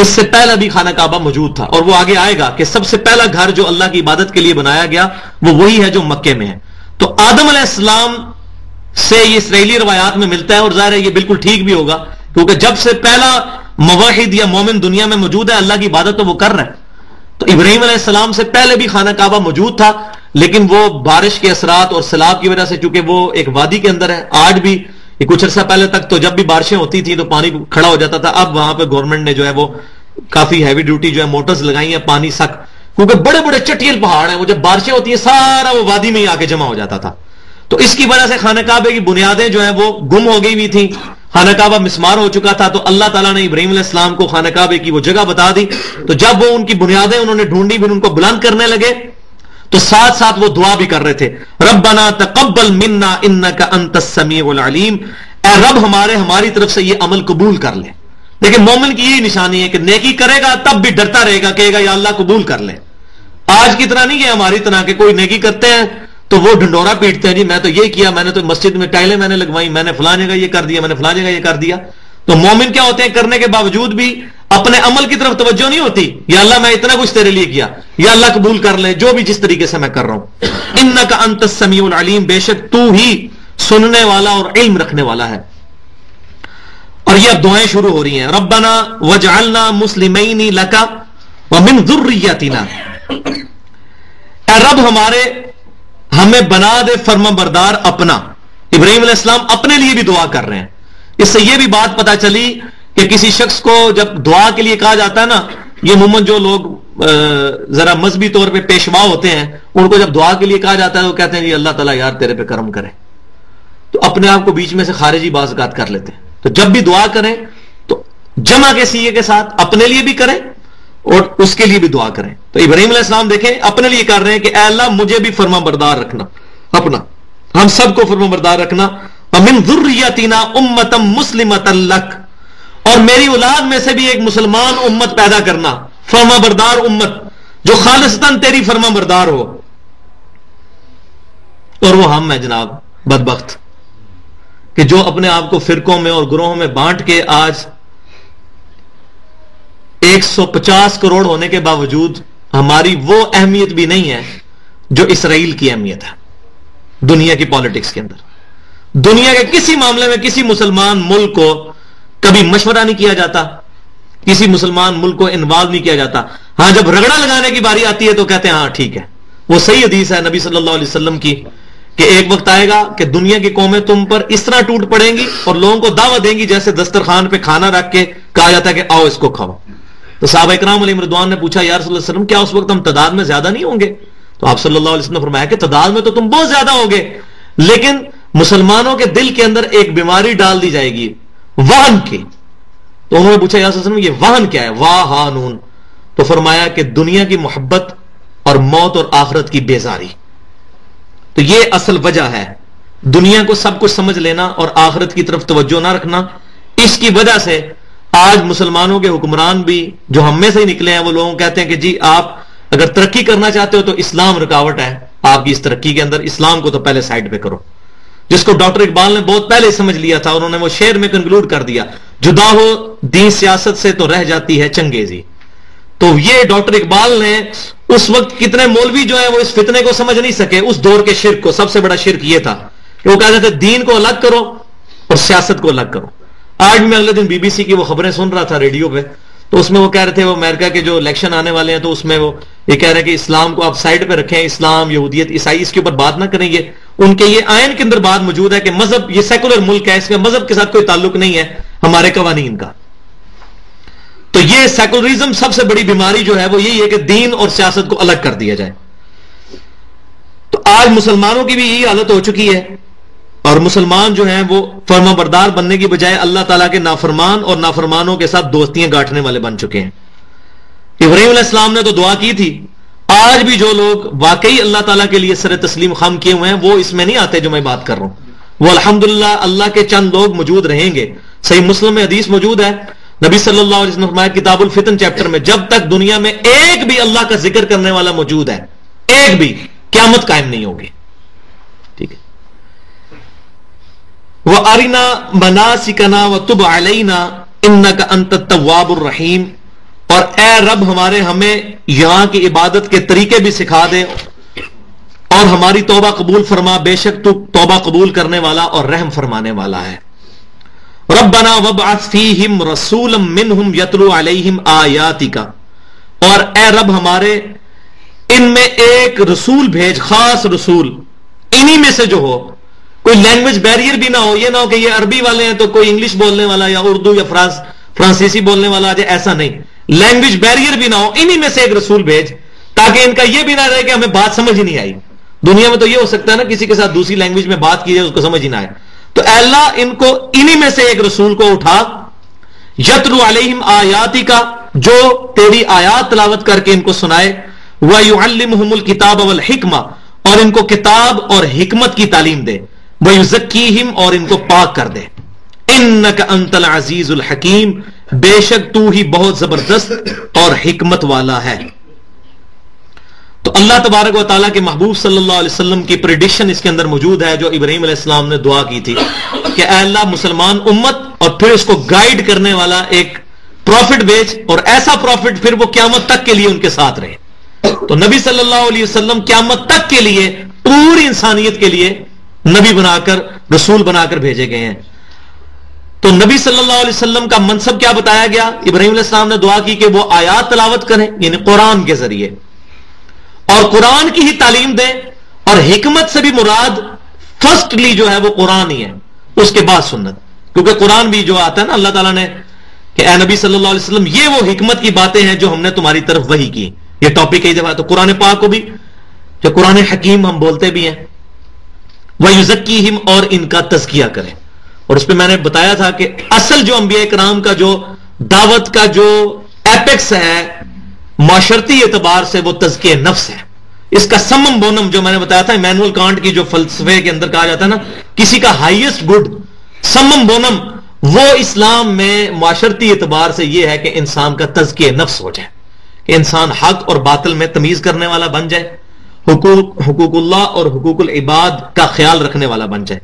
اس سے پہلا بھی خانہ کعبہ موجود تھا. اور وہ آگے آئے گا کہ سب سے پہلا گھر جو اللہ کی عبادت کے لیے بنایا گیا وہ وہی ہے جو مکے میں ہے. تو آدم علیہ السلام سے یہ اسرائیلی روایات میں ملتا ہے اور ظاہر ہے یہ بالکل ٹھیک بھی ہوگا کیونکہ جب سے پہلا موحد یا مومن دنیا میں موجود ہے اللہ کی عبادت تو وہ کر رہا ہے. تو ابراہیم علیہ السلام سے پہلے بھی خانہ کعبہ موجود تھا لیکن وہ بارش کے اثرات اور سیلاب کی وجہ سے چونکہ وہ ایک وادی کے اندر ہے، آج بھی کچھ عرصہ پہلے تک تو جب بھی بارشیں ہوتی تھیں تو پانی کھڑا ہو جاتا تھا. اب وہاں پہ گورنمنٹ نے جو ہے وہ کافی ہیوی ڈیوٹی جو ہے موٹرز لگائی ہیں پانی سک، کیونکہ بڑے بڑے چٹیل پہاڑ ہیں، وہ جب بارشیں ہوتی ہیں سارا وہ وادی میں ہی آ کے جمع ہو جاتا تھا. تو اس کی وجہ سے خانہ کعبے کی بنیادیں جو ہیں وہ گم ہو گئی ہوئی تھیں، خانہ کعبہ مسمار ہو چکا تھا. تو اللہ تعالیٰ نے ابراہیم علیہ السلام کو خانہ کعبے کی وہ جگہ بتا دی. تو جب وہ ان کی بنیادیں انہوں نے ڈھونڈی پھر ان کو بلند کرنے لگے تو ساتھ ساتھ وہ دعا بھی کر رہے تھے، ربنا تقبل منا انک انت السمیع العلیم، اے رب ہماری طرف سے یہ عمل قبول کر لے۔ لیکن مومن کی یہی نشانی ہے کہ نیکی کرے گا تب بھی ڈرتا رہے گا، کہے گا یا اللہ قبول کر لے۔ آج کی طرح نہیں ہے ہماری طرح کہ کوئی نیکی کرتے ہیں تو وہ ڈھنڈورا پیٹتے ہیں، جی میں تو یہ کیا، میں نے تو مسجد میں ٹائلیں میں نے لگوائی، میں نے فلاں جگہ یہ کر دیا، میں نے فلاں جگہ یہ کر دیا۔ تو مومن کیا ہوتے ہیں، کرنے کے باوجود بھی اپنے عمل کی طرف توجہ نہیں ہوتی، یا اللہ میں اتنا کچھ تیرے لیے کیا، یا اللہ قبول کر لے جو بھی جس طریقے سے میں کر رہا ہوں۔ انک انت السمیع العلیم، بے شک تو ہی سننے والا اور علم رکھنے والا ہے۔ اور یہ اب دعائیں شروع ہو رہی ہیں، ربنا وجعلنا مسلمین لک ومن ذریتنا، اے رب ہمیں بنا دے فرما بردار اپنا۔ ابراہیم علیہ السلام اپنے لیے بھی دعا کر رہے ہیں۔ اس سے یہ بھی بات پتا چلی کہ کسی شخص کو جب دعا کے لیے کہا جاتا ہے نا، یہ عموماً جو لوگ ذرا مذہبی طور پہ پیشوا ہوتے ہیں، ان کو جب دعا کے لیے کہا جاتا ہے تو کہتے ہیں جی اللہ تعالیٰ یار تیرے پہ کرم کرے، تو اپنے آپ کو بیچ میں سے خارجی بعض اوقات کر لیتے ہیں۔ تو جب بھی دعا کریں تو جمع کے سیغے کے ساتھ اپنے لیے بھی کریں اور اس کے لیے بھی دعا کریں۔ تو ابراہیم علیہ السلام دیکھیں اپنے لیے کر رہے ہیں کہ اے اللہ مجھے بھی فرما بردار رکھنا اپنا، ہم سب کو فرما بردار رکھنا، ومن ذریتنا امتا مسلمتا لک، اور میری اولاد میں سے بھی ایک مسلمان امت پیدا کرنا، فرما بردار امت جو خالصتاً تیری فرما بردار ہو۔ اور وہ ہم ہیں جناب بدبخت کہ جو اپنے آپ کو فرقوں میں اور گروہوں میں بانٹ کے آج 150 کروڑ ہونے کے باوجود ہماری وہ اہمیت بھی نہیں ہے جو اسرائیل کی اہمیت ہے دنیا کی پالیٹکس کے اندر۔ دنیا کے کسی معاملے میں کسی مسلمان ملک کو کبھی مشورہ نہیں کیا جاتا، کسی مسلمان ملک کو انوالو نہیں کیا جاتا۔ ہاں جب رگڑا لگانے کی باری آتی ہے تو کہتے ہیں ہاں ٹھیک ہے۔ وہ صحیح حدیث ہے نبی صلی اللہ علیہ وسلم کی کہ ایک وقت آئے گا کہ دنیا کی قومیں تم پر اس طرح ٹوٹ پڑیں گی اور لوگوں کو دعوت دیں گی جیسے دسترخوان پہ کھانا رکھ کے کہا جاتا ہے کہ آؤ اس کو کھاؤ۔ تو صحابہ اکرام علیہم رضوان نے پوچھا یا رسول اللہ علیہ وسلم کیا اس وقت ہم تعداد میں زیادہ نہیں ہوں گے؟ تو آپ صلی اللہ علیہ وسلم نے فرمایا کہ تعداد میں تو تم بہت زیادہ ہوگے، لیکن مسلمانوں کے دل کے اندر ایک بیماری ڈال دی جائے گی وہن کی۔ تو انہوں نے پوچھا یا رسول اللہ علیہ وسلم یہ وہن کیا ہے؟ واہانون۔ تو فرمایا کہ دنیا کی محبت اور موت اور آخرت کی بیزاری۔ تو یہ اصل وجہ ہے، دنیا کو سب کچھ سمجھ لینا اور آخرت کی طرف توجہ نہ رکھنا۔ اس کی وجہ سے آج مسلمانوں کے حکمران بھی جو ہم میں سے ہی نکلے ہیں وہ لوگوں کہتے ہیں کہ جی آپ اگر ترقی کرنا چاہتے ہو تو اسلام رکاوٹ ہے آپ کی اس ترقی کے اندر، اسلام کو تو پہلے سائڈ پہ کرو، جس کو ڈاکٹر اقبال نے بہت پہلے سمجھ لیا تھا۔ انہوں نے وہ شعر میں کنکلوڈ کر دیا، جدا ہو دین سیاست سے تو رہ جاتی ہے چنگیزی۔ تو یہ ڈاکٹر اقبال نے اس وقت کتنے مولوی جو ہے وہ اس فتنے کو سمجھ نہیں سکے، اس دور کے شرک کو۔ سب سے بڑا شرک یہ تھا کہ وہ کہتے تھے دین کو الگ کرو اور سیاست کو الگ کرو۔ آج میں اگلے دن بی بی سی کی وہ خبریں سن رہا تھا ریڈیو پہ، تو اس میں وہ کہہ رہے تھے وہ امریکہ کے جو الیکشن آنے والے ہیں تو اس میں وہ یہ کہہ رہے ہیں کہ اسلام کو آپ سائڈ پہ رکھیں، اسلام یہودیت عیسائی اس کے اوپر بات نہ کریں۔ یہ ان کے یہ آئین کے اندر بات موجود ہے کہ مذہب یہ سیکولر ملک ہے، اس میں مذہب کے ساتھ کوئی تعلق نہیں ہے ہمارے قوانین کا۔ تو یہ سیکولرزم سب سے بڑی بیماری جو ہے وہ یہی ہے کہ دین اور سیاست کو الگ کر دیا جائے۔ تو آج مسلمانوں کی بھی یہی حالت ہو چکی ہے، اور مسلمان جو ہیں وہ فرما بردار بننے کی بجائے اللہ تعالیٰ کے نافرمان اور نافرمانوں کے ساتھ دوستیاں گاٹھنے والے بن چکے ہیں۔ ابراہیم علیہ السلام نے تو دعا کی تھی، آج بھی جو لوگ واقعی اللہ تعالیٰ کے لیے سر تسلیم خم کیے ہوئے ہیں وہ اس میں نہیں آتے جو میں بات کر رہا ہوں۔ وہ الحمدللہ اللہ کے چند لوگ موجود رہیں گے۔ صحیح مسلم میں حدیث موجود ہے، نبی صلی اللہ علیہ وسلم فرمایا کتاب الفتن چیپٹر میں، جب تک دنیا میں ایک بھی اللہ کا ذکر کرنے والا موجود ہے، ایک بھی، قیامت قائم نہیں ہوگی۔ ٹھیک ہے، وَأَرِنَا مَنَاسِكَنَا وَتُبْ عَلَيْنَا إِنَّكَ أَنْتَ التَّوَّابُ الرَّحِيمُ، اور اے رب ہمیں یہاں کی عبادت کے طریقے بھی سکھا دے اور ہماری توبہ قبول فرما، بے شک تو توبہ قبول کرنے والا اور رحم فرمانے والا ہے۔ ربنا وابعث فیہم رسولا منہم یتلو علیہم آیاتک، اور اے رب ہمارے ان میں ایک رسول بھیج، خاص رسول انہی میں سے جو ہو، کوئی لینگویج بیریئر بھی نہ ہو، یہ نہ ہو کہ یہ عربی والے ہیں تو کوئی انگلش بولنے والا یا اردو یا فرانسیسی بولنے والا آ جائے، ایسا نہیں، لینگویج بیریئر بھی نہ ہو، انہی میں سے ایک رسول بھیج تاکہ ان کا یہ بھی نہ رہے کہ ہمیں بات سمجھ ہی نہیں آئی۔ دنیا میں تو یہ ہو سکتا ہے نا کسی کے ساتھ دوسری لینگویج میں بات کی جائے اس کو سمجھ ہی نہ آئے، تو اے اللہ ان کو انہی میں سے ایک رسول کو اٹھا، یتلو علیہم آیاتی کا، جو تیری آیات تلاوت کر کے ان کو سنائے، وَيُعَلِّمُهُمُ الْكِتَابَ وَالْحِكْمَةَ اور ان کو کتاب اور حکمت کی تعلیم دے، وَيُزَكِّيهِمْ اور ان کو پاک کر دے، إِنَّكَ أَنْتَ الْعَزِيزُ الْحَكِيمُ بے شک تو ہی بہت زبردست اور حکمت والا ہے۔ تو اللہ تبارک و تعالیٰ کے محبوب صلی اللہ علیہ وسلم کی پریڈکشن اس کے اندر موجود ہے، جو ابراہیم علیہ السلام نے دعا کی تھی کہ اے اللہ مسلمان امت اور پھر اس کو گائیڈ کرنے والا ایک پروفٹ بھیج، اور ایسا پروفٹ پھر وہ قیامت تک کے لیے ان کے ساتھ رہے۔ تو نبی صلی اللہ علیہ وسلم قیامت تک کے لیے پوری انسانیت کے لیے نبی بنا کر، رسول بنا کر بھیجے گئے ہیں۔ تو نبی صلی اللہ علیہ وسلم کا منصب کیا بتایا گیا؟ ابراہیم علیہ السلام نے دعا کی کہ وہ آیات تلاوت کریں، یعنی قرآن کے ذریعے، اور قرآن کی ہی تعلیم دیں، اور حکمت سے بھی مراد فرسٹلی جو ہے وہ قرآن ہی ہے، اس کے بعد سنت، کیونکہ قرآن بھی جو آتا ہے نا، اللہ تعالیٰ نے کہ اے نبی صلی اللہ علیہ وسلم یہ وہ حکمت کی باتیں ہیں جو ہم نے تمہاری طرف وحی کی، یہ ٹاپک کئی دفعہ تو قرآن پاک کو بھی جو قرآن حکیم ہم بولتے بھی ہیں، وَيُزَكِّيهِمْ اور ان کا تزکیہ کریں۔ اور اس پہ میں نے بتایا تھا کہ اصل جو انبیاء کرام کا جو دعوت کا جو ایپکس ہے معاشرتی اعتبار سے، وہ تزکیہ نفس ہے۔ اس کا سمم بونم جو میں نے بتایا تھا ایمینول کانٹ کی جو فلسفے کے اندر کہا جاتا ہے نا، کسی کا ہائیسٹ گڈ، سمم بونم، وہ اسلام میں معاشرتی اعتبار سے یہ ہے کہ انسان کا تزکیہ نفس ہو جائے، کہ انسان حق اور باطل میں تمیز کرنے والا بن جائے، حقوق اللہ اور حقوق العباد کا خیال رکھنے والا بن جائے۔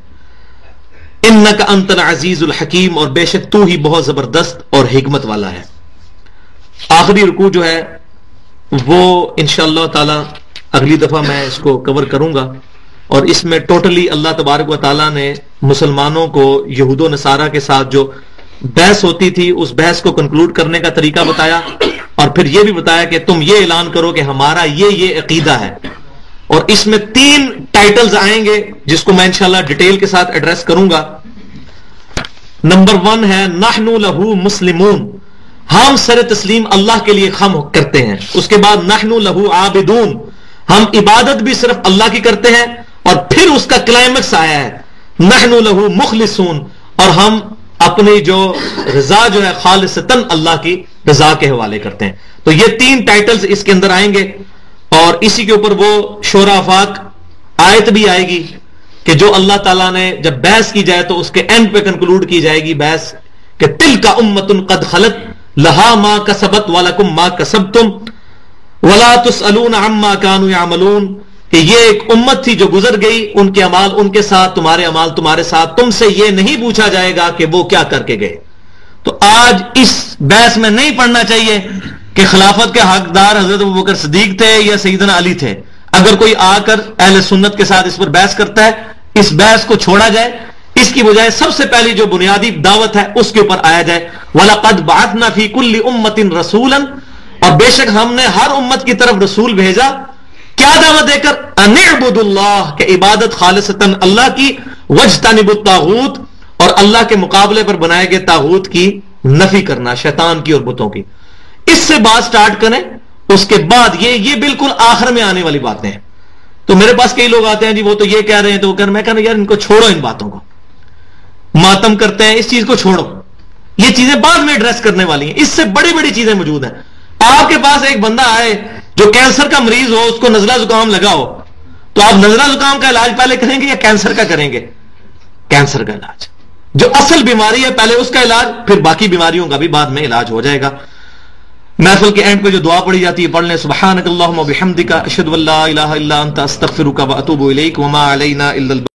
انک انت العزیز الحکیم اور بے شک تو ہی بہت زبردست اور حکمت والا ہے۔ آخری رکوع جو ہے وہ انشاءاللہ تعالی اگلی دفعہ میں اس کو کور کروں گا، اور اس میں ٹوٹلی اللہ تبارک و تعالیٰ نے مسلمانوں کو یہود و نصارہ کے ساتھ جو بحث ہوتی تھی اس بحث کو کنکلوڈ کرنے کا طریقہ بتایا، اور پھر یہ بھی بتایا کہ تم یہ اعلان کرو کہ ہمارا یہ عقیدہ ہے۔ اور اس میں 3 ٹائٹلز آئیں گے جس کو میں انشاءاللہ ڈیٹیل کے ساتھ ایڈریس کروں گا۔ نمبر 1 ہے نحن لہو مسلمون، ہم سر تسلیم اللہ کے لیے خم کرتے ہیں۔ اس کے بعد نحن لہو عابدون، ہم عبادت بھی صرف اللہ کی کرتے ہیں، اور پھر اس کا کلائمیکس آیا ہے نحن لہو مخلصون، اور ہم اپنی جو رضا جو ہے خالصتاً اللہ کی رضا کے حوالے کرتے ہیں۔ تو یہ 3 ٹائٹلز اس کے اندر آئیں گے، اور اسی کے اوپر وہ شورى آفاق آیت بھی آئے گی کہ جو اللہ تعالیٰ نے جب بحث کی جائے تو اس کے اینڈ پہ کنکلوڈ کی جائے گی بحث کہ تلک امۃ قد خلت لہا ما کسبت ولکم ما کسبتم ولا تسألون عما كانوا يعملون، کہ یہ ایک امت تھی جو گزر گئی، ان کے اعمال ان کے ساتھ، تمہارے اعمال تمہارے ساتھ، تم سے یہ نہیں پوچھا جائے گا کہ وہ کیا کر کے گئے۔ تو آج اس بحث میں نہیں پڑھنا چاہیے کہ خلافت کے حقدار حضرت ابوبکر صدیق تھے یا سیدنا علی تھے۔ اگر کوئی آ کر اہل سنت کے ساتھ اس پر بحث کرتا ہے، اس بحث کو چھوڑا جائے، اس کی بجائے سب سے پہلی جو بنیادی دعوت ہے اس کے اوپر آیا جائے۔ وَلَقَدْ بَعَثْنَا فِي كُلِّ أُمَّةٍ رَسُولًا، اور بے شک ہم نے ہر امت کی طرف رسول بھیجا، کیا دعوت دے کر؟ أَنِ اعْبُدُوا اللَّهَ، کہ عبادت خالصتاً اللہ کی، وَاجْتَنِبُوا الطَّاغُوتَ، اور اللہ کے مقابلے پر بنائے گئے طاغوت کی نفی کرنا، شیطان کی اور بتوں کی۔ اس سے بات سٹارٹ کریں، اس کے بعد یہ بالکل آخر میں آنے والی باتیں ہیں۔ تو میرے پاس کئی لوگ آتے ہیں جی وہ تو یہ کہہ رہے ہیں، تو میں کہنا یار ان کو چھوڑو، ان باتوں کو ماتم کرتے ہیں، اس چیز کو چھوڑو، یہ چیزیں بعد میں ایڈریس کرنے والی ہیں، اس سے بڑی بڑی چیزیں موجود ہیں۔ آپ کے پاس ایک بندہ آئے جو کینسر کا مریض ہو، اس کو نزلہ زکام لگا ہو، تو آپ نزلہ زکام کا علاج پہلے کریں گے یا کینسر کا کریں گے؟ کینسر کا علاج، جو اصل بیماری ہے پہلے اس کا علاج، پھر باقی بیماریوں کا بھی بعد میں علاج ہو جائے گا۔ محفل کے اینڈ پہ جو دعا پڑھی جاتی ہے پڑھ لیں، سبحانک اللہم و بحمدک، اشہد ان لا الہ الا انت، استغفرک و اتوب الیک، وما علینا الا